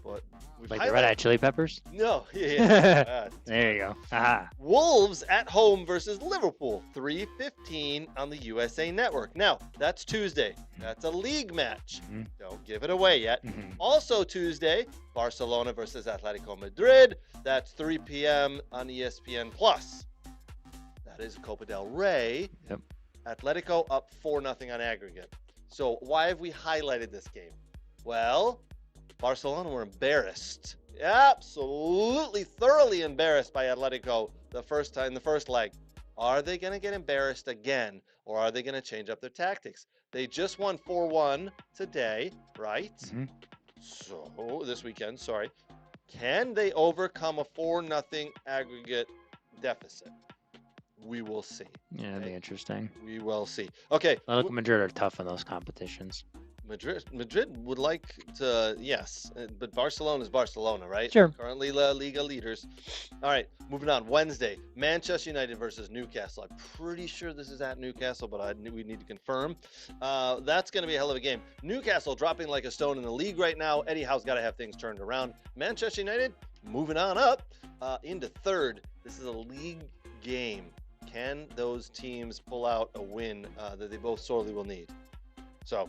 But like the Red Hot Chili Peppers? No, yeah. There you go. Aha. Wolves at home versus Liverpool, 3:15 on the USA Network. Now, that's Tuesday. That's a league match. Mm-hmm. Don't give it away yet. Mm-hmm. Also Tuesday, Barcelona versus Atletico Madrid. That's 3 p.m. on ESPN+. That is Copa del Rey. Yep. Atletico up 4-0 on aggregate. So why have we highlighted this game? Well, Barcelona were embarrassed. Absolutely, thoroughly embarrassed by Atletico the first leg. Are they going to get embarrassed again, or are they going to change up their tactics? They just won 4-1 today, right? Mm-hmm. So, this weekend, sorry. Can they overcome a 4-0 aggregate deficit? We will see. Yeah, that'd be interesting. We will see. Okay. Atletico Madrid are tough in those competitions. Madrid would like to, yes, but Barcelona is Barcelona, right? Sure. Currently La Liga leaders. All right, moving on. Wednesday, Manchester United versus Newcastle. I'm pretty sure this is at Newcastle, but we need to confirm. That's going to be a hell of a game. Newcastle dropping like a stone in the league right now. Eddie Howe's got to have things turned around. Manchester United moving on up into 3rd. This is a league game. Can those teams pull out a win that they both sorely will need? So,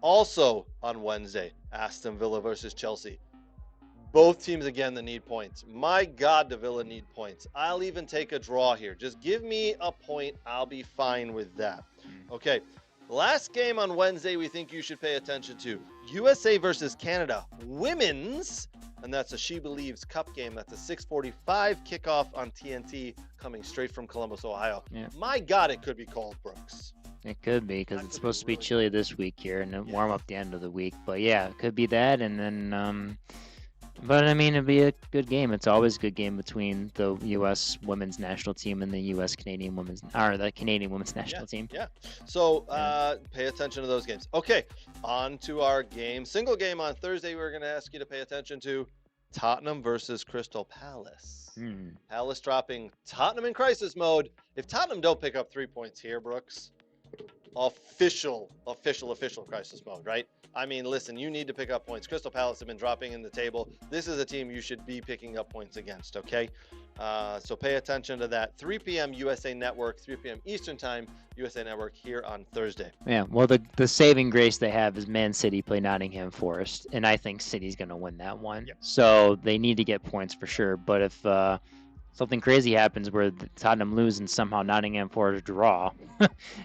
also on Wednesday, Aston Villa versus Chelsea. Both teams, again, that need points. My God, the Villa need points. I'll even take a draw here. Just give me a point. I'll be fine with that. Okay, last game on Wednesday we think you should pay attention to. USA versus Canada. Women's, and that's a She Believes Cup game. That's a 6:45 kickoff on TNT coming straight from Columbus, Ohio. Yeah. My God, it could be called, Brooks. It could be because it's supposed to be chilly this week here and then warm up the end of the week. But yeah, it could be that. And then But I mean, it'd be a good game. It's always a good game between the U.S. women's national team and the U.S. Canadian women's, or the Canadian women's national team. Yeah. So pay attention to those games. Okay, on to our game. Single game on Thursday. We're going to ask you to pay attention to Tottenham versus Crystal Palace. Palace dropping Tottenham in crisis mode. If Tottenham don't pick up 3 points here, Brooks, official crisis mode, right? I mean, listen, you need to pick up points. Crystal Palace have been dropping in the table. This is a team you should be picking up points against, okay? So pay attention to that. 3 p.m. USA Network, 3 p.m. Eastern Time, USA Network here on Thursday. Yeah, well, the saving grace they have is Man City play Nottingham Forest, and I think City's going to win that one. Yep. So they need to get points for sure. But if something crazy happens where Tottenham lose and somehow Nottingham Forest draw,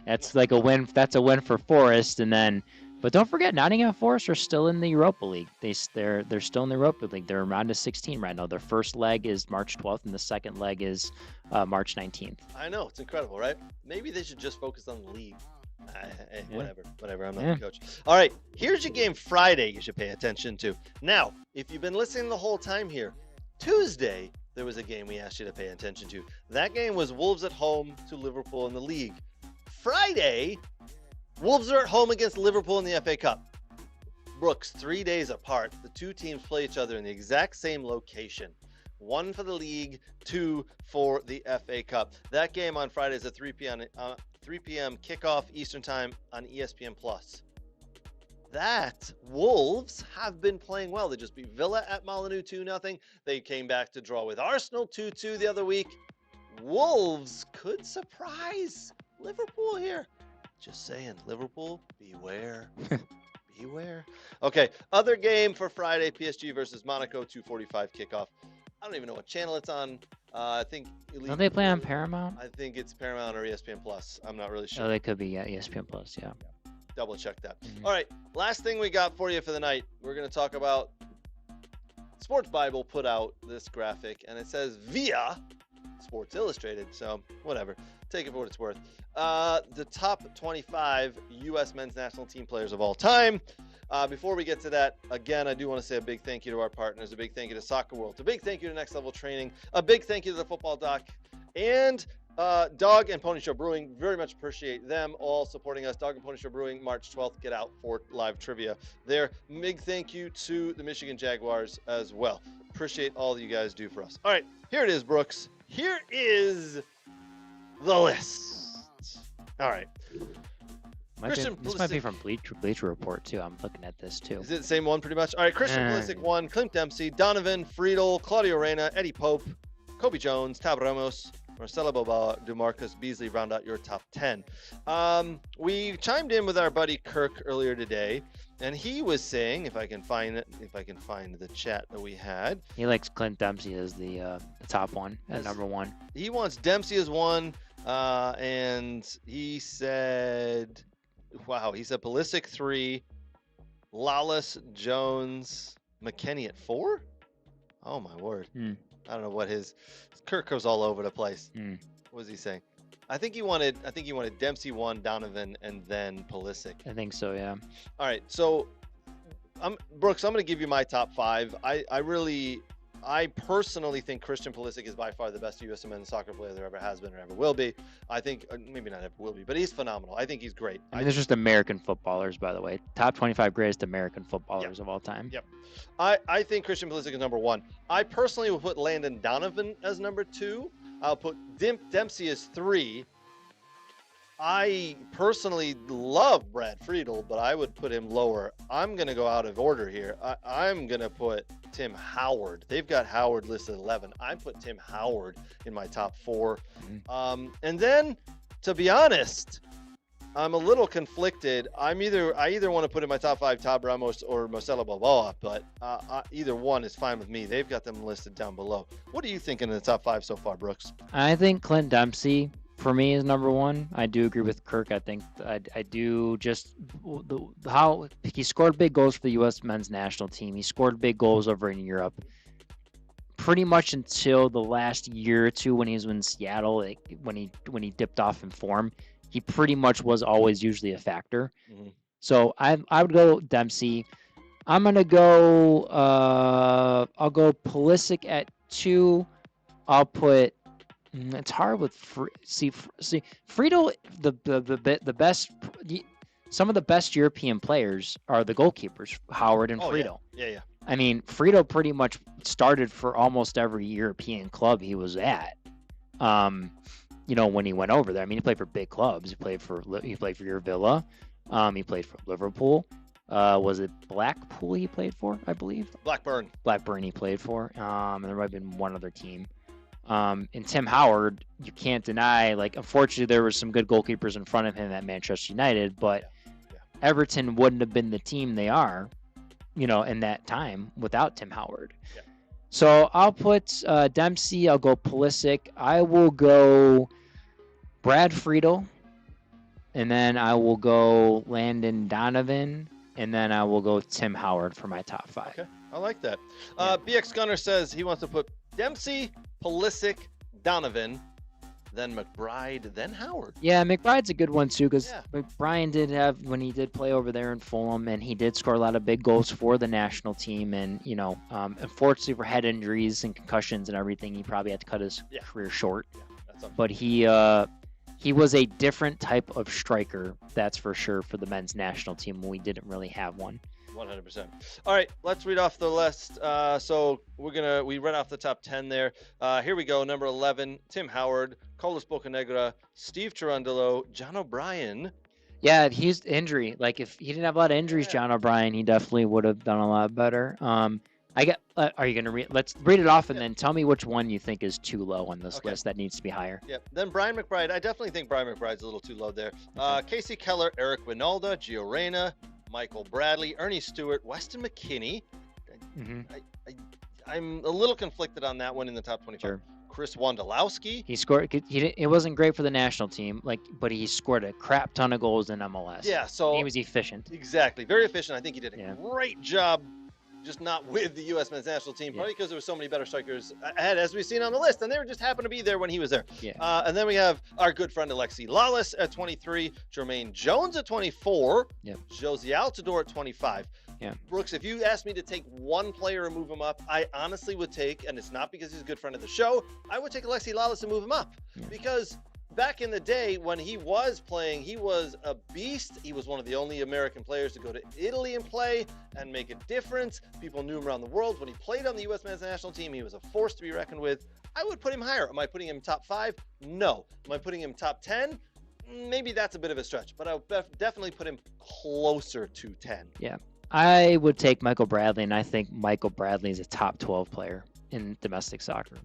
that's like a win. That's a win for Forest, and then. But don't forget, Nottingham Forest are still in the Europa League. They're still in the Europa League. They're round of 16 right now. Their first leg is March 12th, and the second leg is March 19th. I know, it's incredible, right? Maybe they should just focus on the league. Whatever. I'm not the coach. All right, here's your game Friday you should pay attention to. Now, if you've been listening the whole time here, Tuesday there was a game we asked you to pay attention to. That game was Wolves at home to Liverpool in the league. Friday, Wolves are at home against Liverpool in the FA Cup. Brooks, 3 days apart, the two teams play each other in the exact same location. 1 for the league, 2 for the FA Cup. That game on Friday is at 3 p.m. kickoff Eastern Time on ESPN+. That Wolves have been playing well. They just beat Villa at Molineux 2-0. They came back to draw with Arsenal 2-2 the other week. Wolves could surprise Liverpool here. Just saying, Liverpool, beware. Beware. Okay, other game for Friday, PSG versus Monaco, 2:45 kickoff. I don't even know what channel it's on. I think. Don't they play on Paramount? I think it's Paramount or ESPN Plus. I'm not really sure. Oh, they could be ESPN Plus. Yeah. Double check that. All right, last thing we got for you for the night. We're going to talk about Sports Bible put out this graphic, and it says via Sports Illustrated. So whatever. Take it for what it's worth. The top 25 U.S. men's national team players of all time. Before we get to that, again, I do want to say a big thank you to our partners, a big thank you to Soccer World, a big thank you to Next Level Training, a big thank you to the Football Doc, and Dog and Pony Show Brewing. Very much appreciate them all supporting us. Dog and Pony Show Brewing, March 12th. Get out for live trivia there. Big thank you to the Michigan Jaguars as well. Appreciate all that you guys do for us. All right, here it is, Brooks. Here is the list. All right. This might be from Bleacher Report, too. I'm looking at this, too. Is it the same one, pretty much? All right, Christian Pulisic 1, Clint Dempsey, Donovan, Friedel, Claudio Reyna, Eddie Pope, Kobe Jones, Tab Ramos, Marcelo Boba, DeMarcus Beasley round out your top 10. We chimed in with our buddy Kirk earlier today, and he was saying, if I can find the chat that we had. He likes Clint Dempsey as the top one, at number 1. He wants Dempsey as 1, and he said, Pulisic 3, Lawless, Jones, McKennie at 4? Oh, my word. I don't know what Kirk goes all over the place. What was he saying? I think he wanted Dempsey 1, Donovan, and then Pulisic. I think so, yeah. All right, so Brooks, I'm going to give you my top 5. I personally think Christian Pulisic is by far the best U.S. men's soccer player there ever has been or ever will be. I think, maybe not ever will be, but he's phenomenal. I think he's great. I mean, there's just American footballers, by the way. Top 25 greatest American footballers of all time. Yep. I think Christian Pulisic is number 1. I personally will put Landon Donovan as number 2. I'll put Dempsey as 3. I personally love Brad Friedel, but I would put him lower. I'm going to go out of order here. I'm going to put Tim Howard. They've got Howard listed 11. I put Tim Howard in my top 4. And then, to be honest, I'm a little conflicted. I either want to put in my top 5 Tab Ramos or Marcelo Balboa, but either one is fine with me. They've got them listed down below. What are you thinking in the top 5 so far, Brooks? I think Clint Dempsey, for me, is number 1. I do agree with Kirk. I think I do just how he scored big goals for the U.S. men's national team. He scored big goals over in Europe. Pretty much until the last year or two when he was in Seattle, when he dipped off in form, he pretty much was always usually a factor. So I would go Dempsey. I'm gonna go. I'll go Pulisic at 2. I'll put. It's hard with Friedel. The best. Some of the best European players are the goalkeepers, Howard and Friedel. Yeah. I mean, Friedel pretty much started for almost every European club he was at. When he went over there. I mean, he played for big clubs. He played for your Villa. He played for Liverpool. Was it Blackpool he played for, I believe? Blackburn he played for. And there might have been one other team. And Tim Howard, you can't deny, unfortunately there were some good goalkeepers in front of him at Manchester United, but Everton wouldn't have been the team they are, in that time without Tim Howard. Yeah. So I'll put Dempsey, I'll go Pulisic, I will go Brad Friedel, and then I will go Landon Donovan, and then I will go Tim Howard for my top 5. Okay, I like that. BX Gunner says he wants to put Dempsey, Pulisic, Donovan, then McBride, then Howard. Yeah, McBride's a good one too, because Brian did have, when he did play over there in Fulham, and he did score a lot of big goals for the national team. And unfortunately for head injuries and concussions and everything, he probably had to cut his career short. Yeah, but he was a different type of striker, that's for sure, for the men's national team when we didn't really have one. 100%. All right, let's read off the list. So we read off the top 10 there. Here we go. Number 11, Tim Howard, Carlos Bocanegra, Steve Cherundolo, John O'Brien. Yeah, he's injury. If he didn't have a lot of injuries, John O'Brien, he definitely would have done a lot better. Are you gonna read? Let's read it off and then tell me which one you think is too low on this list that needs to be higher. Yep. Then Brian McBride. I definitely think Brian McBride's a little too low there. Casey Keller, Eric Winalda, Gio Reyna, Michael Bradley, Ernie Stewart, Weston McKennie. I'm a little conflicted on that one in the top 25. Sure. Chris Wondolowski. He scored. It wasn't great for the national team, but he scored a crap ton of goals in MLS. Yeah, so he was efficient. Exactly, very efficient. I think he did a great job. Just not with the U.S. men's national team, probably because there were so many better strikers ahead, as we've seen on the list, and they just happened to be there when he was there. Yeah. And then we have our good friend Alexi Lawless at 23, Jermaine Jones at 24, Josie Altidore at 25. Yeah. Brooks, if you asked me to take one player and move him up, I honestly would take, and it's not because he's a good friend of the show, I would take Alexi Lawless and move him up. Because back in the day when he was playing, he was a beast. He was one of the only American players to go to Italy and play and make a difference. People knew him around the world. When he played on the U.S. men's national team, he was a force to be reckoned with. I would put him higher. Am I putting him top 5? No. Am I putting him top 10? Maybe that's a bit of a stretch, but I would definitely put him closer to 10. Yeah. I would take Michael Bradley, and I think Michael Bradley is a top 12 player in domestic soccer.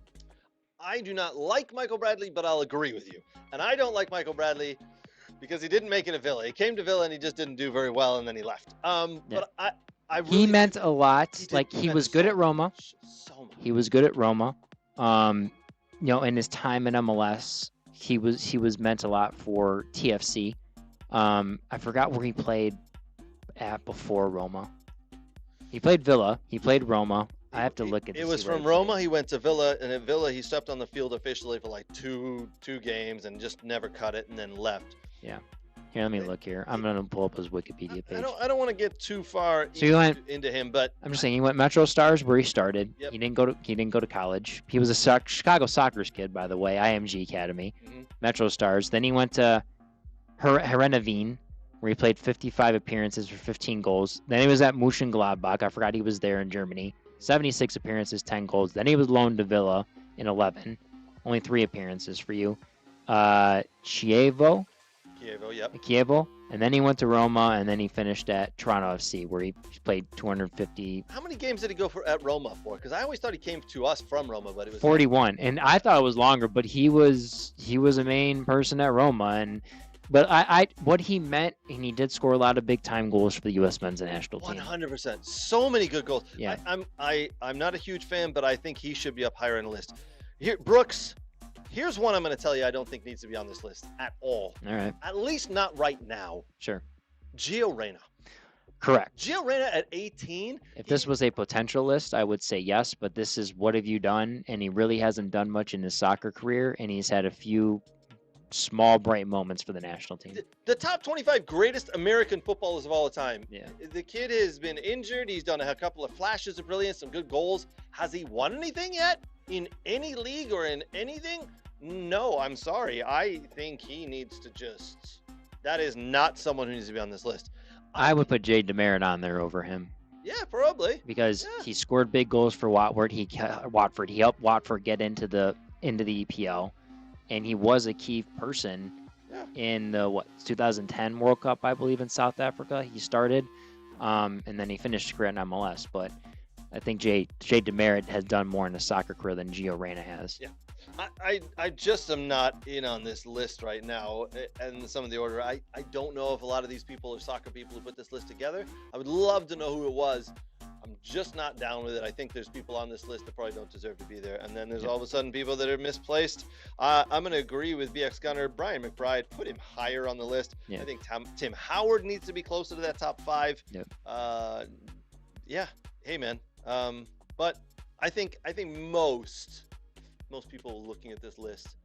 I do not like Michael Bradley, but I'll agree with you. And I don't like Michael Bradley because he didn't make it at Villa. He came to Villa and he just didn't do very well, and then he left. But I really, he meant a lot. He was good at Roma. So much. He was good at Roma. In his time in MLS, he was meant a lot for TFC. I forgot where he played at before Roma. He played Villa. He played Roma. I have to look at it. It was from Roma. He went to Villa, and at Villa, he stepped on the field officially for two games and just never cut it, and then left. Yeah. Here, let me look here. I'm gonna pull up his Wikipedia page. I don't want to get too far into him, but I'm just saying he went Metro Stars where he started. Yep. He didn't go to college. He was a Chicago Soccer's kid, by the way, IMG Academy, Metro Stars. Then he went to Herenveen, where he played 55 appearances for 15 goals. Then he was at Mönchengladbach. I forgot he was there in Germany. 76 appearances, 10 goals. Then he was loaned to Villa in 11. Only 3 appearances for you. Chievo. And then he went to Roma, and then he finished at Toronto FC, where he played 250. How many games did he go at Roma for? Because I always thought he came to us from Roma, but it was 41. And I thought it was longer, but he was a main person at Roma, But what he meant, and he did score a lot of big time goals for the U.S. men's national team. 100%. So many good goals. Yeah. I'm not a huge fan, but I think he should be up higher in the list. Here, Brooks, here's one I'm going to tell you I don't think needs to be on this list at all. All right. At least not right now. Sure. Gio Reyna. Correct. Gio Reyna at 18. If this was a potential list, I would say yes, but this is what have you done? And he really hasn't done much in his soccer career, and he's had a few small bright moments for the national team. The top 25 greatest American footballers of all time. Yeah. The kid has been injured. He's done a couple of flashes of brilliance, some good goals. Has he won anything yet in any league or in anything? No, I'm sorry. I think he needs to just. That is not someone who needs to be on this list. I would put Jay Demerit on there over him. Yeah, probably. Because he scored big goals for Watford. He helped Watford get into the EPL, and he was a key person in the 2010 World Cup, I believe, in South Africa. He started, and then he finished his career in MLS. But I think Jay Demerit has done more in his soccer career than Gio Reyna has. Yeah. I just am not in on this list right now, and some of the order. I don't know if a lot of these people are soccer people who put this list together. I would love to know who it was. I'm just not down with it. I think there's people on this list that probably don't deserve to be there, and then there's all of a sudden people that are misplaced. I'm going to agree with BX Gunner. Brian McBride, put him higher on the list. I think Tim Howard needs to be closer to that top 5. Hey man. But I think most people looking at this list,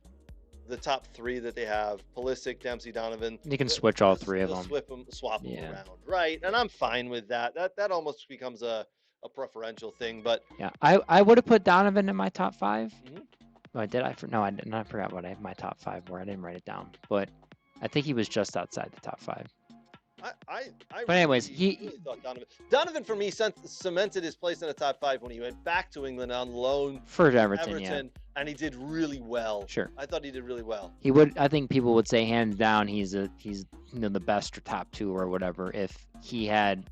the top 3 that they have, Pulisic, Dempsey, Donovan. You can switch all 3 of them. Swap them around, right? And I'm fine with that. That almost becomes a preferential thing, but yeah, I would have put Donovan in my top 5. Oh, did I? No, I didn't. I forgot what my top 5 were. I didn't write it down, but I think he was just outside the top 5. But anyways, really thought Donovan for me cemented his place in the top 5 when he went back to England on loan for Everton, and he did really well. Sure, I thought he did really well. He would. I think people would say hands down he's the best or top 2 or whatever if he had,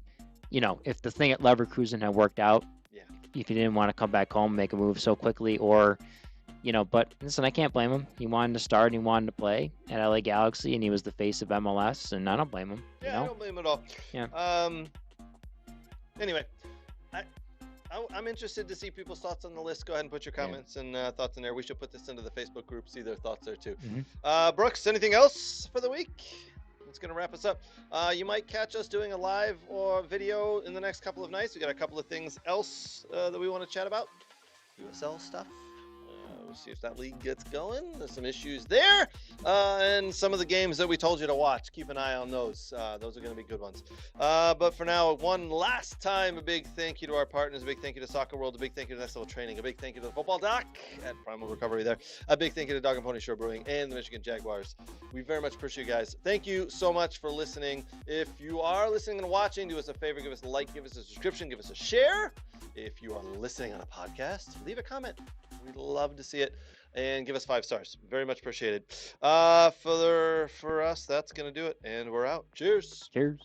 if the thing at Leverkusen had worked out. Yeah. If he didn't want to come back home, make a move so quickly, or. But listen, I can't blame him. He wanted to start and he wanted to play at LA Galaxy, and he was the face of MLS, and I don't blame him. Yeah, I don't blame him at all. Yeah. Anyway, I'm interested to see people's thoughts on the list. Go ahead and put your comments and thoughts in there. We should put this into the Facebook group, see their thoughts there too. Brooks, anything else for the week? It's going to wrap us up. You might catch us doing a live or video in the next couple of nights. We got a couple of things else that we want to chat about. USL stuff. We'll see if that league gets going. There's some issues there. And some of the games that we told you to watch. Keep an eye on those. Those are going to be good ones. But for now, one last time, a big thank you to our partners. A big thank you to Soccer World. A big thank you to Next Level Training. A big thank you to the Football Doc at Primal Recovery there. A big thank you to Dog and Pony Show Brewing and the Michigan Jaguars. We very much appreciate you guys. Thank you so much for listening. If you are listening and watching, do us a favor. Give us a like. Give us a subscription. Give us a share. If you are listening on a podcast, leave a comment. We'd love to see it, and give us 5 stars. Very much appreciated. For us, that's going to do it, and we're out. Cheers. Cheers.